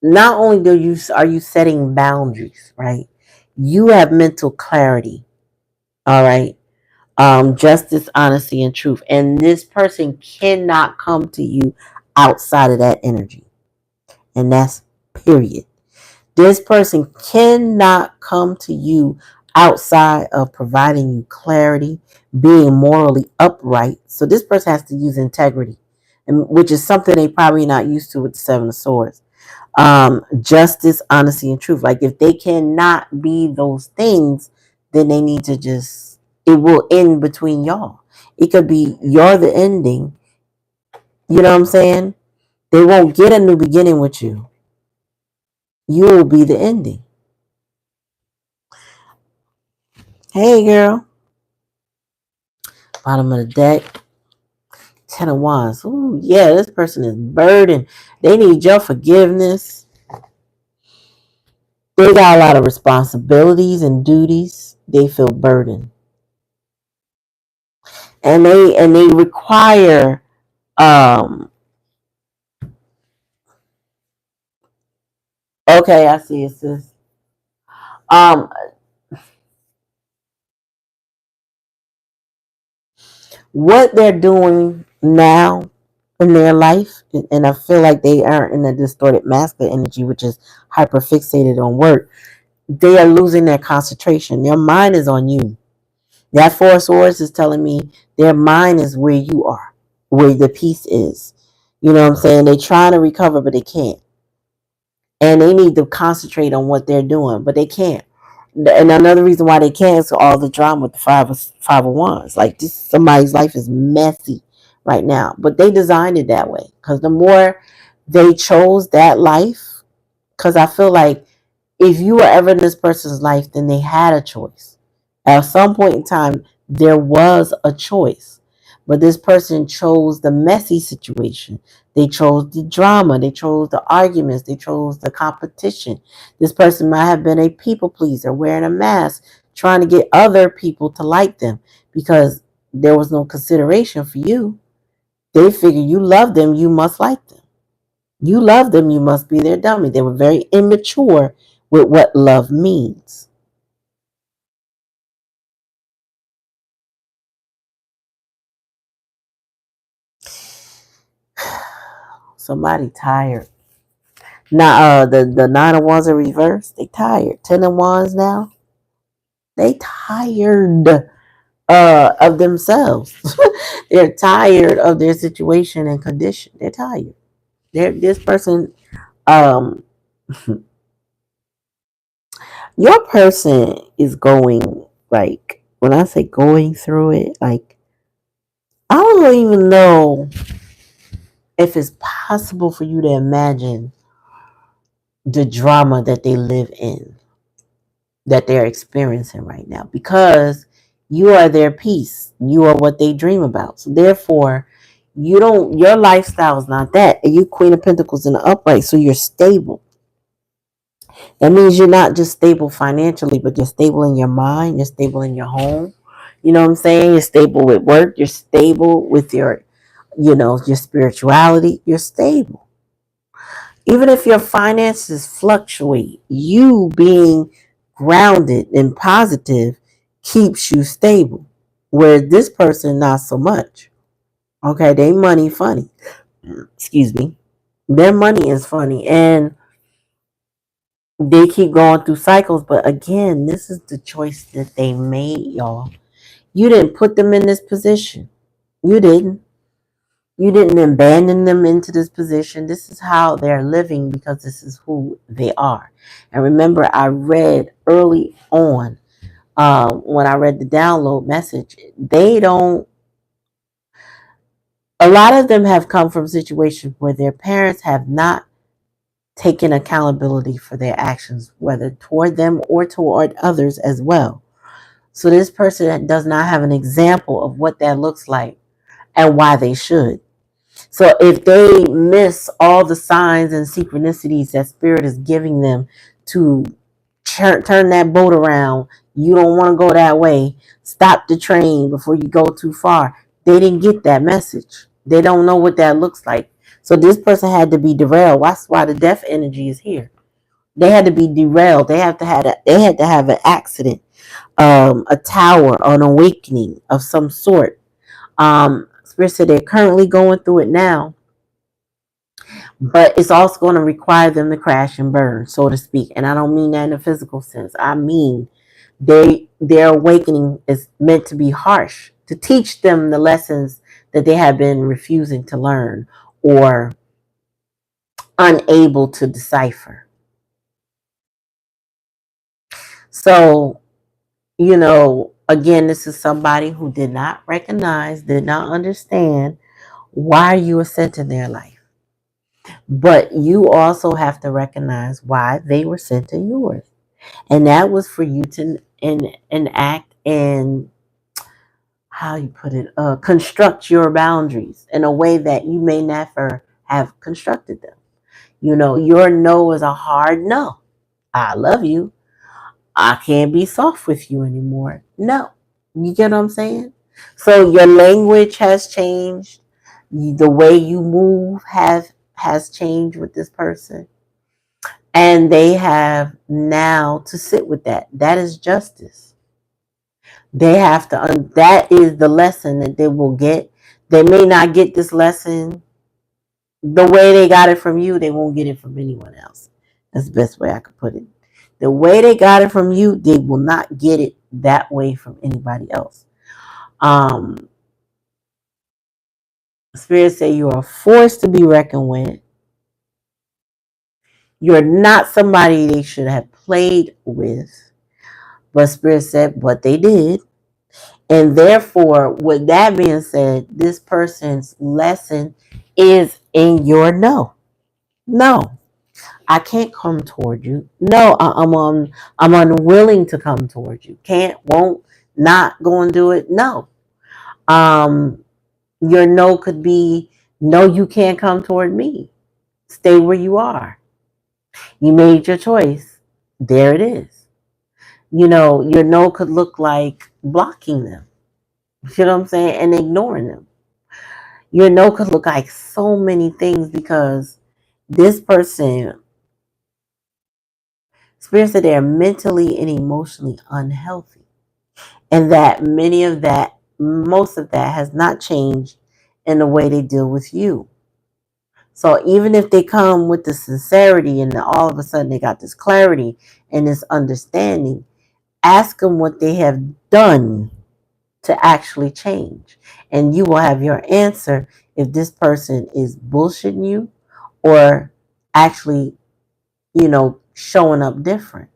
not only are you setting boundaries, right? You have mental clarity, all right? Justice, honesty, and truth. And this person cannot come to you outside of that energy. And that's period. This person cannot come to you outside of providing you clarity, being morally upright. So this person has to use integrity, and which is something they probably not used to with the Seven of Swords. Justice, honesty, and truth. Like if they cannot be those things, then they need to just, it will end between y'all. It could be you're the ending. You know what I'm saying? They won't get a new beginning with you. You will be the ending. Hey, girl. Bottom of the deck. 10 of Wands. Ooh, yeah, this person is burdened. They need your forgiveness. They got a lot of responsibilities and duties. They feel burdened. And they require okay, I see it, sis. Um what they're doing now in their life, and I feel like they are in a distorted masculine energy, which is hyper fixated on work. They are losing their concentration. Their mind is on you. That Four of Swords is telling me their mind is where you are, where the peace is. You know what I'm saying? They're trying to recover, but they can't. And they need to concentrate on what they're doing, but they can't. And another reason why they can't is all the drama with the five of wands. Like this, somebody's life is messy right now, but they designed it that way because the more they chose that life, because I feel like if you were ever in this person's life, then they had a choice. At some point in time, there was a choice. But this person chose the messy situation. They chose the drama. They chose the arguments. They chose the competition. This person might have been a people pleaser, wearing a mask, trying to get other people to like them because there was no consideration for you. They figure you love them, you must like them. You love them, you must be their dummy. They were very immature with what love means. Somebody tired. Now, the Nine of Wands in reverse, they tired. 10 of Wands now, they tired of themselves. They're tired of their situation and condition. They're tired. This person, um, Your person is going, like, when I say going through it, like, I don't even know if it's possible for you to imagine the drama that they live in, that they're experiencing right now, because you are their peace. You are what they dream about. So therefore, your lifestyle is not that. And you Queen of Pentacles in the upright, so you're stable. That means you're not just stable financially, but you're stable in your mind, you're stable in your home. You know what I'm saying? You're stable with work, you're stable with your spirituality, you're stable. Even if your finances fluctuate, you being grounded and positive keeps you stable. Where this person, not so much. Okay, they money funny. Excuse me. Their money is funny. And they keep going through cycles. But again, this is the choice that they made, y'all. You didn't put them in this position. You didn't. You didn't abandon them into this position. This is how they're living because this is who they are. And remember, I read early on when I read the download message, a lot of them have come from situations where their parents have not taken accountability for their actions, whether toward them or toward others as well. So this person does not have an example of what that looks like and why they should. So if they miss all the signs and synchronicities that Spirit is giving them to turn that boat around, you don't want to go that way, stop the train before you go too far. They didn't get that message. They don't know what that looks like. So this person had to be derailed. That's why the death energy is here. They had to be derailed. They had to have an accident, a tower, an awakening of some sort. Spirit said they're currently going through it now, but it's also going to require them to crash and burn, so to speak. And I don't mean that in a physical sense. I mean their awakening is meant to be harsh, to teach them the lessons that they have been refusing to learn or unable to decipher. So, again, this is somebody who did not recognize, did not understand why you were sent in their life. But you also have to recognize why they were sent in yours. And that was for you to enact and, how you put it, construct your boundaries in a way that you may never have constructed them. Your no is a hard no. I love you. I can't be soft with you anymore. No. You get what I'm saying? So your language has changed. The way you move has changed with this person. And they have now to sit with that. That is justice. They have to, that is the lesson that they will get. They may not get this lesson the way they got it from you. They won't get it from anyone else. That's the best way I could put it. The way they got it from you, they will not get it that way from anybody else. Spirit say you are forced to be reckoned with. You're not somebody they should have played with. But Spirit said what they did. And therefore, with that being said, this person's lesson is in your no. No, I can't come toward you. No, I'm unwilling to come toward you. Can't, won't, not going to do it. No. Your no could be, no, you can't come toward me. Stay where you are. You made your choice. There it is. Your no could look like blocking them. You know what I'm saying? And ignoring them. Your no could look like so many things because this person, Spirit said they're mentally and emotionally unhealthy. And that most of that has not changed in the way they deal with you. So even if they come with the sincerity and all of a sudden they got this clarity and this understanding, ask them what they have done to actually change. And you will have your answer if this person is bullshitting you or actually, showing up different.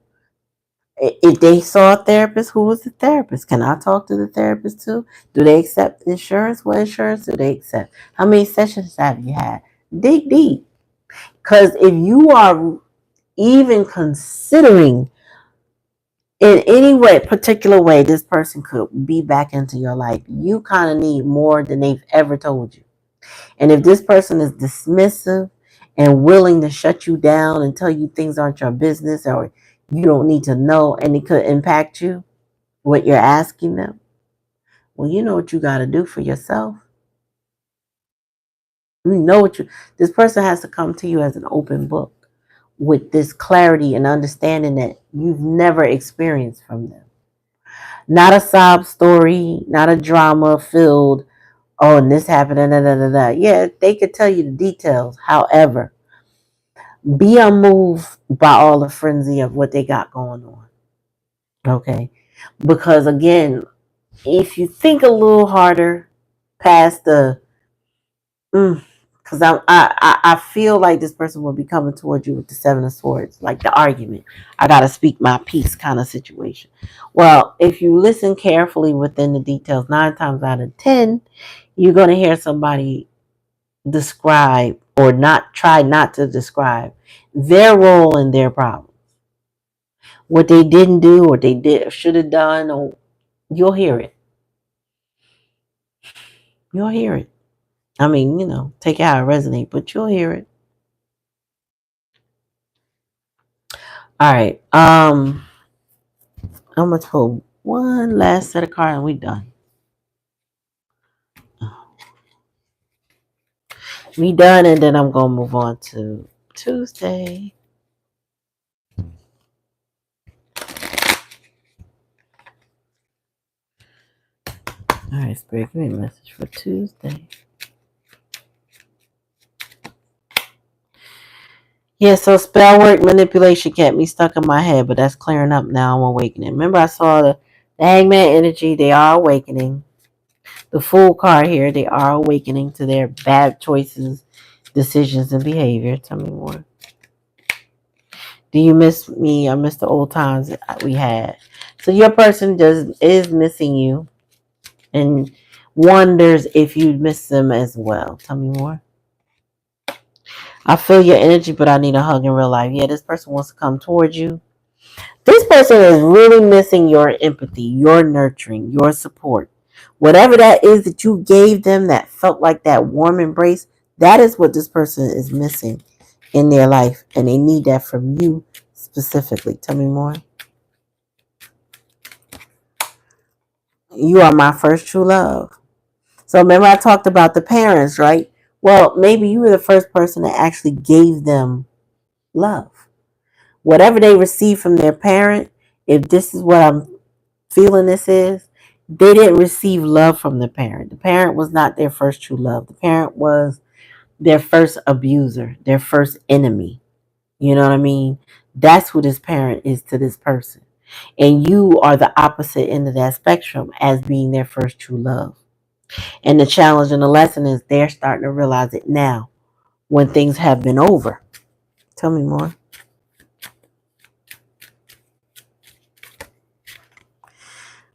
If they saw a therapist, who was the therapist? Can I talk to the therapist too? Do they accept insurance? What insurance do they accept? How many sessions have you had? Dig deep. Because if you are even considering in any way, particular way, this person could be back into your life, you kind of need more than they've ever told you. And if this person is dismissive and willing to shut you down and tell you things aren't your business or you don't need to know and it could impact you, what you're asking them, well, you know what you got to do for yourself. You know what this person has to come to you as an open book with this clarity and understanding that you've never experienced from them. Not a sob story, not a drama filled, oh, and this happened, da, da, da, da. Yeah, they could tell you the details. However, be unmoved by all the frenzy of what they got going on. Okay? Because again, if you think a little harder past the because I feel like this person will be coming towards you with the Seven of Swords, like the argument. I gotta speak my piece kind of situation. Well, if you listen carefully within the details, 9 times out of 10, you're gonna hear somebody describe or not try not to describe their role in their problem. What they didn't do or they did should have done, or you'll hear it. You'll hear it. I mean, take it how it resonates, but you'll hear it. All right. I'm gonna pull one last set of cards and we done. We done, and then I'm gonna move on to Tuesday. All right, Spirit, give me a message for Tuesday. Yeah, so spell work manipulation kept me stuck in my head, but that's clearing up now. I'm awakening. Remember, I saw the Hangman energy. They are awakening. The Fool card here. They are awakening to their bad choices, decisions, and behavior. Tell me more. Do you miss me? I miss the old times that we had. So your person is missing you and wonders if you miss them as well. Tell me more. I feel your energy, but I need a hug in real life. Yeah, this person wants to come towards you. This person is really missing your empathy, your nurturing, your support. Whatever that is that you gave them that felt like that warm embrace, that is what this person is missing in their life. And they need that from you specifically. Tell me more. You are my first true love. So remember I talked about the parents, right? Well, maybe you were the first person that actually gave them love. Whatever they received from their parent, if this is what I'm feeling this is, they didn't receive love from the parent. The parent was not their first true love. The parent was their first abuser, their first enemy. You know what I mean? That's who this parent is to this person. And you are the opposite end of that spectrum as being their first true love. And the challenge and the lesson is they're starting to realize it now when things have been over. Tell me more.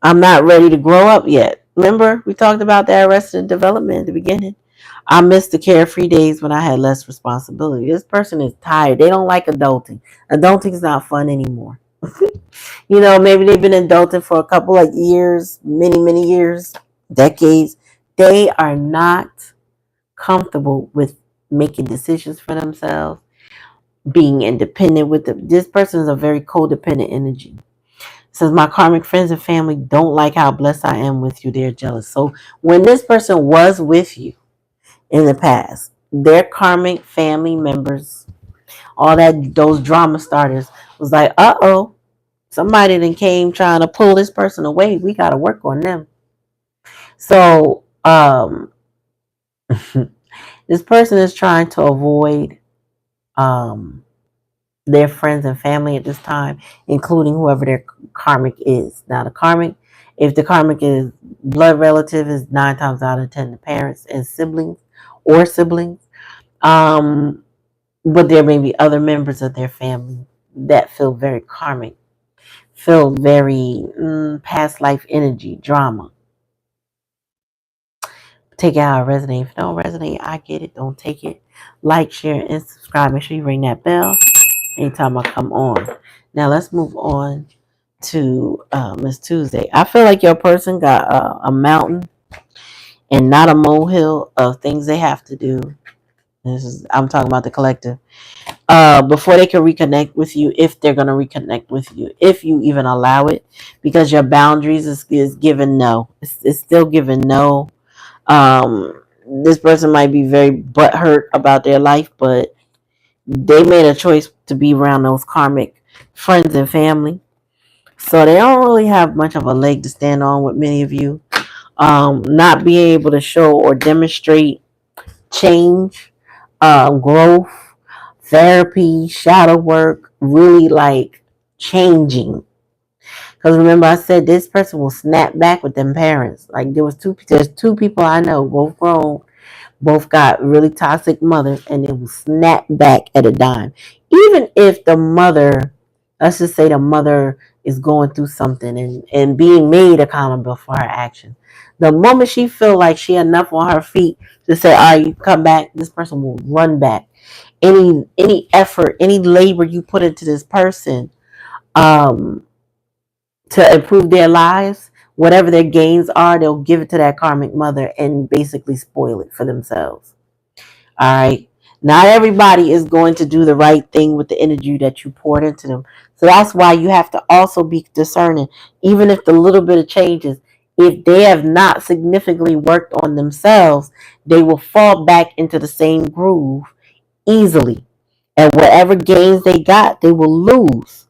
I'm not ready to grow up yet. Remember, we talked about that arrested development at the beginning. I miss the carefree days when I had less responsibility. This person is tired. They don't like adulting. Adulting is not fun anymore. Maybe they've been adulting for a couple of years, many, many years, decades. They are not comfortable with making decisions for themselves, being independent with them. This person is a very codependent energy. Says my karmic friends and family don't like how blessed I am with you. They're jealous. So when this person was with you in the past, their karmic family members, those drama starters was like, somebody then came trying to pull this person away. We got to work on them. So this person is trying to avoid their friends and family at this time, including whoever their karmic is. Now, if the karmic is blood relative, is 9 times out of 10 the parents and siblings or siblings. But there may be other members of their family that feel very karmic feel very past life energy, drama. Take it how it resonates. If it don't resonate, I get it. Don't take it. Like, share, and subscribe. Make sure you ring that bell anytime I come on. Now let's move on to Miss Tuesday. I feel like your person got a mountain and not a molehill of things they have to do. I'm talking about the collective. Before they can reconnect with you, if they're gonna reconnect with you, if you even allow it, because your boundaries is given no. It's still given no. This person might be very butthurt about their life, but they made a choice to be around those karmic friends and family. So they don't really have much of a leg to stand on with many of you. Not being able to show or demonstrate change, growth, therapy, shadow work, really like changing. Because remember, I said this person will snap back with them parents. Like there's two people I know, both grown, both got really toxic mothers, and they will snap back at a dime. Even if the mother, let's just say the mother is going through something and being made accountable for her actions. The moment she feel like she enough on her feet to say, all right, you come back, this person will run back. Any effort, any labor you put into this person, um, to improve their lives, whatever their gains are, they'll give it to that karmic mother and basically spoil it for themselves. All right. Not everybody is going to do the right thing with the energy that you poured into them. So that's why you have to also be discerning, even if the little bit of changes, if they have not significantly worked on themselves, they will fall back into the same groove easily. And whatever gains they got, they will lose.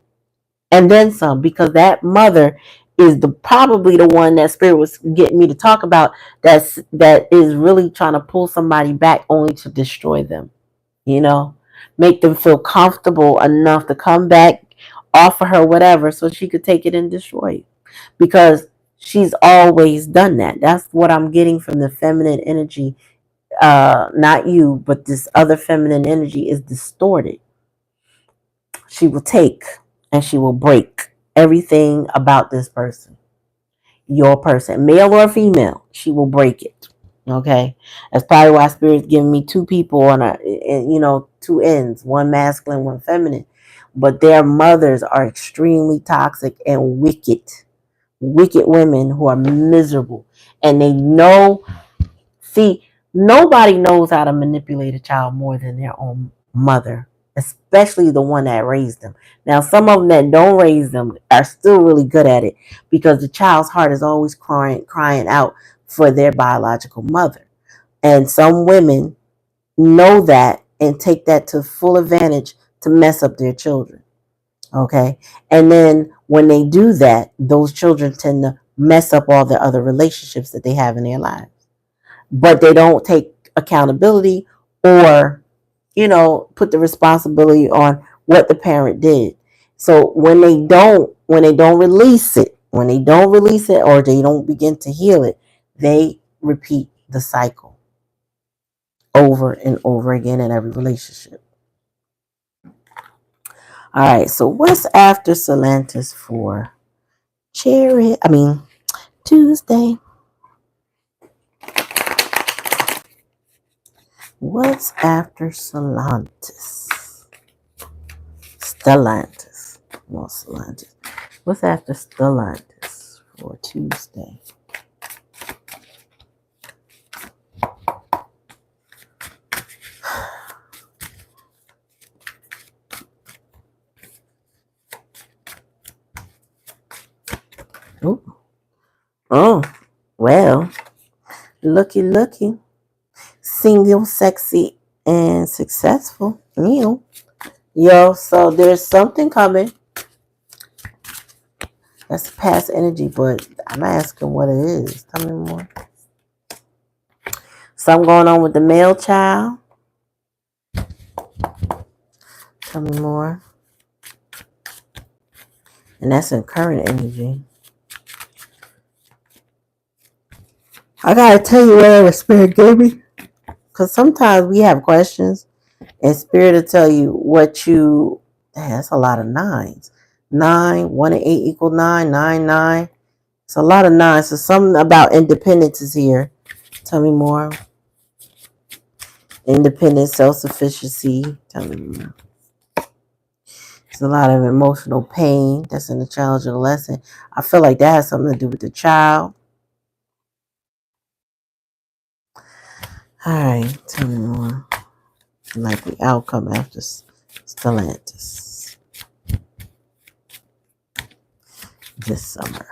And then some, because that mother is probably the one that spirit was getting me to talk about, that is really trying to pull somebody back only to destroy them. You know, make them feel comfortable enough to come back, offer her whatever so she could take it and destroy it. Because she's always done that. That's what I'm getting from the feminine energy. Not you, but this other feminine energy is distorted. She will take and she will break everything about this person, your person, male or female. She will break it. Okay, that's probably why Spirit's giving me two people on two ends, one masculine, one feminine, but their mothers are extremely toxic and wicked women who are miserable, and they know. See, nobody knows how to manipulate a child more than their own mother, especially the one that raised them. Now, some of them that don't raise them are still really good at it because the child's heart is always crying out for their biological mother. And some women know that and take that to full advantage to mess up their children. Okay. And then when they do that, those children tend to mess up all the other relationships that they have in their lives, but they don't take accountability or put the responsibility on what the parent did. So when they don't release it, or they don't begin to heal it, they repeat the cycle over and over again in every relationship. All right, so what's after Solantis for Tuesday? What's after Stellantis? No, Stellantis. What's after Stellantis for Tuesday? Ooh. Oh, well, looky. Single, sexy, and successful. Yo, so there's something coming. That's past energy, but I'm asking what it is. Tell me more. Something going on with the male child. Tell me more. And that's in current energy. I gotta tell you whatever Spirit gave me. Because sometimes we have questions and Spirit will tell you what you... That's a lot of nines. 9, 1 and 8 equal 9, 9, 9. It's a lot of nines. So something about independence is here. Tell me more. Independence, self-sufficiency. Tell me more. There's a lot of emotional pain that's in the challenge of the lesson. I feel like that has something to do with the child. All right, tell me more. Likely outcome after Stellantis this summer.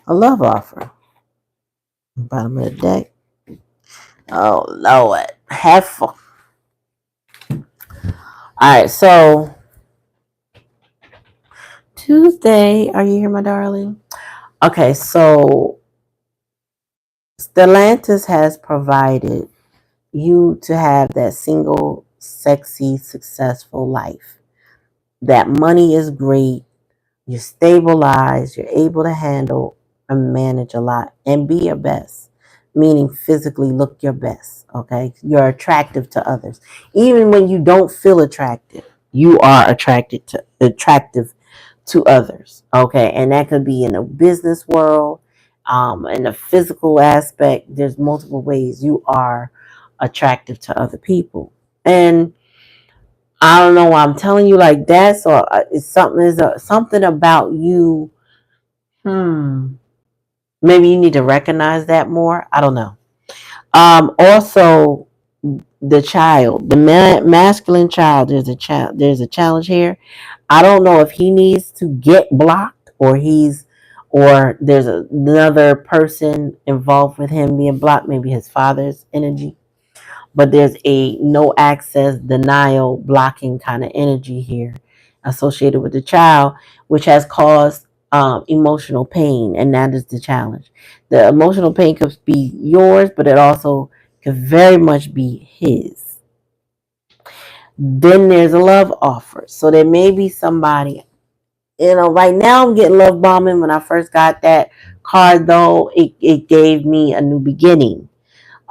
A love offer. Bottom of the deck. Oh, Lord. Have fun. All right, so Tuesday. Are you here, my darling? Okay, so Stellantis has provided you to have that single, sexy, successful life. That money is great. You're stabilized. You're able to handle and manage a lot and be your best, meaning physically look your best. Okay, you're attractive to others, even when you don't feel attractive. You are attractive to others. Okay, and that could be in the business world, in the physical aspect. There's multiple ways you are attractive to other people, and I don't know why I'm telling you like that. So it's something about you. Maybe you need to recognize that more. I don't know. Also, the child, the masculine child. There's a child. There's a challenge here. I don't know if he needs to get blocked or there's another person involved with him being blocked. Maybe his father's energy. But there's a no access, denial, blocking kind of energy here associated with the child, which has caused emotional pain, and that is the challenge. The emotional pain could be yours, but it also could very much be his. Then there's a love offer. So there may be somebody, right now I'm getting love bombing. When I first got that card, though, it gave me a new beginning.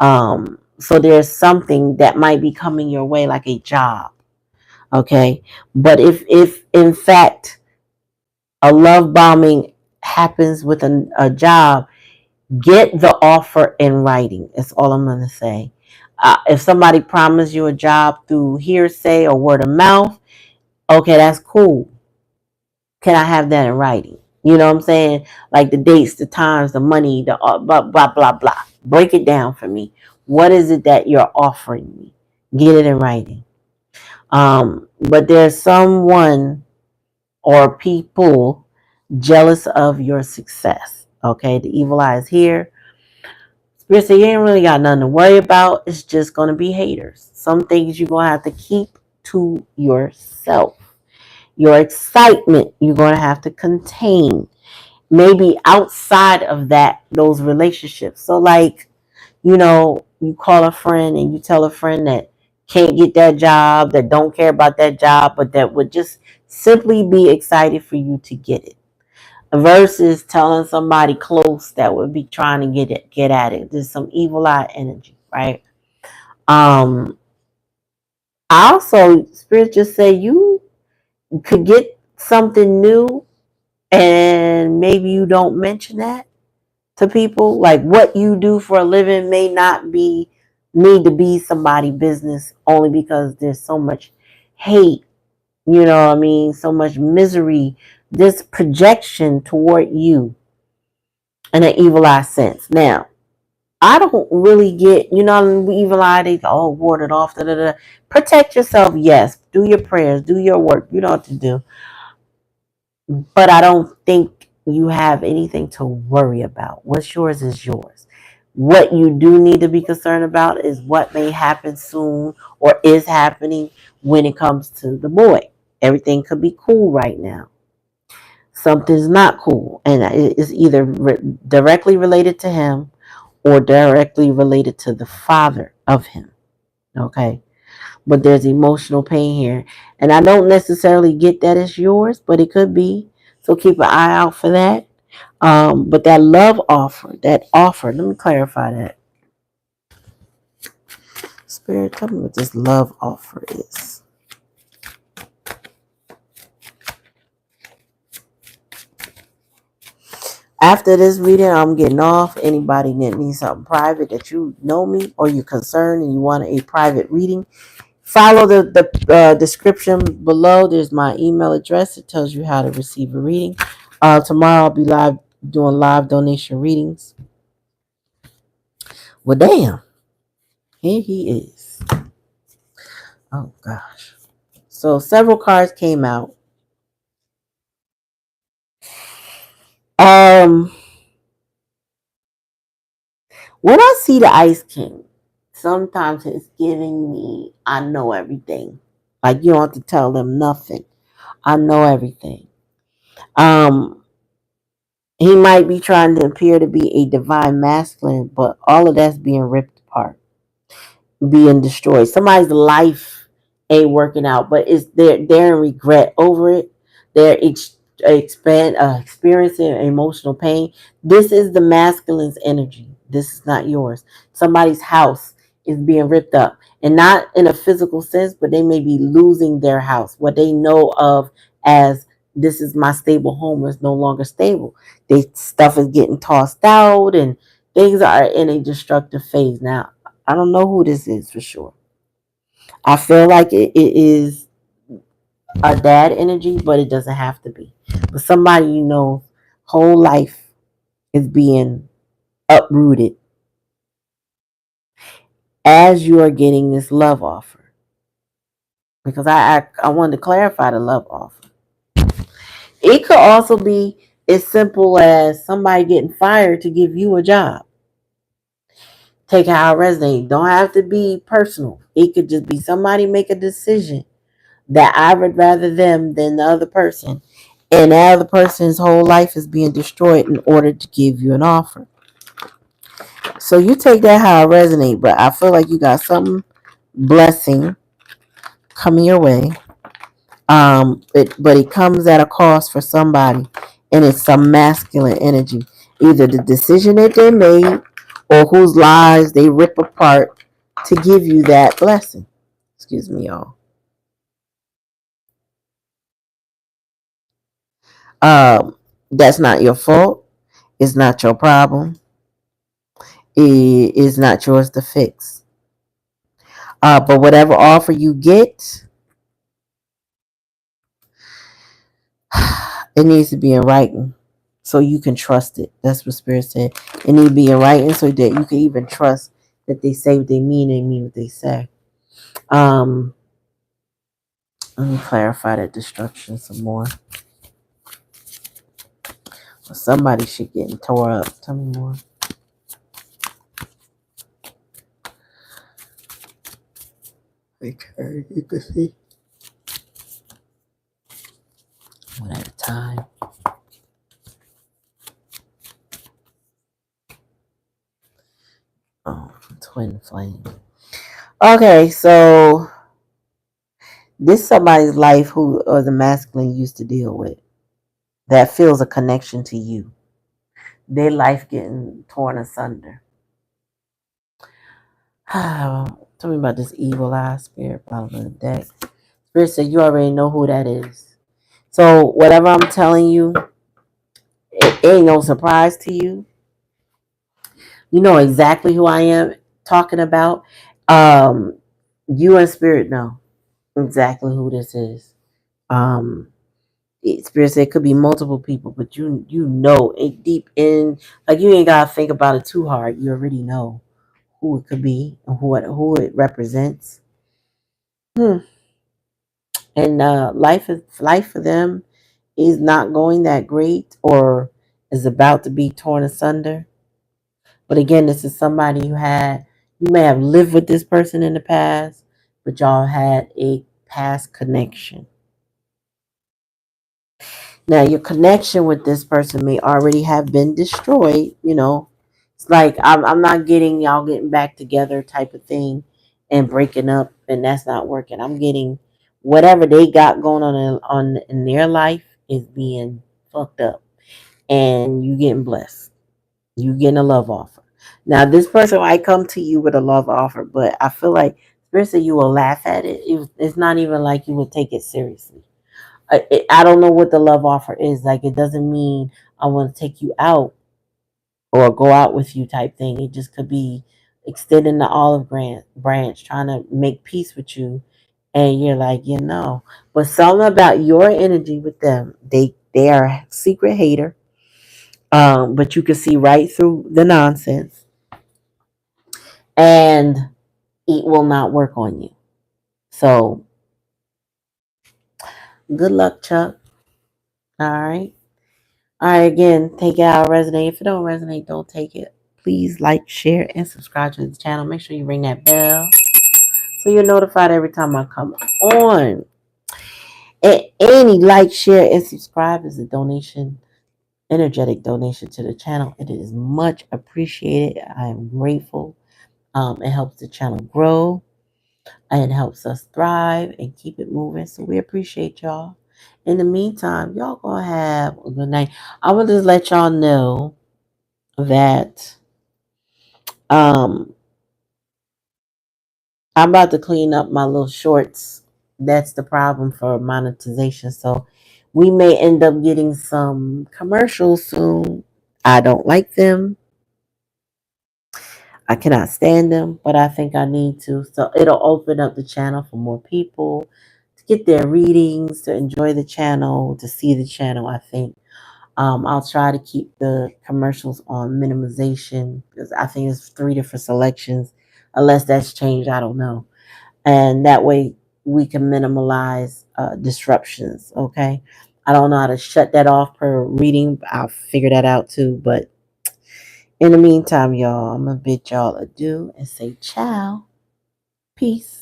So there's something that might be coming your way, like a job. Okay. But if in fact a love bombing happens with a job, get the offer in writing. That's all I'm going to say. If somebody promised you a job through hearsay or word of mouth, okay, that's cool. Can I have that in writing? You know what I'm saying? Like the dates, the times, the money, the blah, blah, blah, blah. Break it down for me. What is it that you're offering me? Get it in writing. But there's someone or people jealous of your success. Okay, the evil eye is here. Spirit said you ain't really got nothing to worry about. It's just going to be haters. Some things you're going to have to keep to yourself. Your excitement you're going to have to contain. Maybe outside of those relationships. So like, you call a friend and you tell a friend that can't get that job, that don't care about that job, but that would just simply be excited for you to get it. Versus telling somebody close that would be trying to get at it. There's some evil eye energy, right? Also, Spirit just say you could get something new and maybe you don't mention that to people. Like what you do for a living may not need to be somebody's business only because there's so much hate, you know what I mean? So much misery, this projection toward you in an evil eye sense. Now, I don't really get, evil eye, they all warded off, da, da, da. Protect yourself, yes. Do your prayers, do your work. You know what to do. But I don't think you have anything to worry about. What's yours is yours. What you do need to be concerned about is what may happen soon or is happening when it comes to the boy. Everything could be cool right now. Something's not cool. And it's either directly related to him or directly related to the father of him. Okay. But there's emotional pain here. And I don't necessarily get that it's yours, but it could be. So keep an eye out for that. But that love offer, let me clarify that. Spirit, tell me what this love offer is. After this reading, I'm getting off. Anybody that needs something private that you know me or you're concerned and you want a private reading, follow the description below. There's my email address. It tells you how to receive a reading. Tomorrow I'll be doing live donation readings. Well, damn, here he is. Oh gosh. So several cards came out. Um, when I see the Ice King, sometimes it's giving me I know everything. Like you don't have to tell them nothing. I know everything. Um, he might be trying to appear to be a divine masculine, but all of that's being ripped apart, being destroyed. Somebody's life ain't working out, but they're in regret over it. They're experiencing emotional pain. This is the masculine's energy. This is not yours. Somebody's house is being ripped up, and not in a physical sense, but they may be losing their house. What they know of as this is my stable home is no longer stable. They stuff is getting tossed out, and things are in a destructive phase now. I don't know who this is for sure. I feel like it is a dad energy, but it doesn't have to be. But somebody you know, whole life is being uprooted as you are getting this love offer. Because I wanted to clarify the love offer. It could also be as simple as somebody getting fired to give you a job. Take how it resonates. Don't have to be personal. It could just be somebody make a decision that I would rather them than the other person. And the other person's whole life is being destroyed in order to give you an offer. So you take that how it resonates, but I feel like you got some blessing coming your way. But it comes at a cost for somebody, and it's some masculine energy. Either the decision that they made or whose lives they rip apart to give you that blessing. Excuse me, y'all. That's not your fault. It's not your problem. It is not yours to fix. But whatever offer you get, it needs to be in writing so you can trust it. That's what Spirit said. It needs to be in writing so that you can even trust that they say what they mean what they say. Let me clarify that destruction some more. Somebody should get tore up. Tell me more. Okay, you can see. One at a time. Oh, twin flame. Okay, so this somebody's life who or the masculine used to deal with that feels a connection to you. Their life getting torn asunder. Tell me about this evil eye spirit bottom of the deck. Spirit said you already know who that is. So whatever I'm telling you, it ain't no surprise to you. You know exactly who I am talking about. Um, you and Spirit know exactly who this is. Spirit said it could be multiple people, but you know it deep in, like you ain't gotta think about it too hard. You already know who it could be and who it represents. And life for them is not going that great or is about to be torn asunder. But again, this is somebody you may have lived with this person in the past, but y'all had a past connection. Now, your connection with this person may already have been destroyed. You know, it's like I'm not getting y'all getting back together type of thing and breaking up, and that's not working. I'm getting whatever they got going on in their life is being fucked up, and you getting blessed. You getting a love offer. Now, this person might come to you with a love offer, but I feel like Spirit said you will laugh at it. It's not even like you would take it seriously. I don't know what the love offer is. Like, it doesn't mean I want to take you out or go out with you type thing. It just could be extending the olive branch, trying to make peace with you, and you're like, but something about your energy with them, they are a secret hater. But you can see right through the nonsense, and it will not work on you. So good luck, Chuck. All right. All right, again, take it out, resonate. If it don't resonate, don't take it. Please like, share, and subscribe to this channel. Make sure you ring that bell so you're notified every time I come on. And any like, share, and subscribe is a donation, energetic donation to the channel. It is much appreciated. I am grateful. It helps the channel grow, and it helps us thrive and keep it moving. So we appreciate y'all. In the meantime, y'all gonna have a good night. I want to just let y'all know that um I'm about to clean up my little shorts. That's the problem for monetization. So we may end up getting some commercials soon. I don't like them. I cannot stand them, but I think I need to. So it'll open up the channel for more people to get their readings, to enjoy the channel, to see the channel, I think. I'll try to keep the commercials on minimization because I think it's 3 different selections. Unless that's changed, I don't know. And that way we can minimize disruptions. Okay. I don't know how to shut that off per reading. I'll figure that out too. But in the meantime, y'all, I'm going to bid y'all adieu and say ciao. Peace.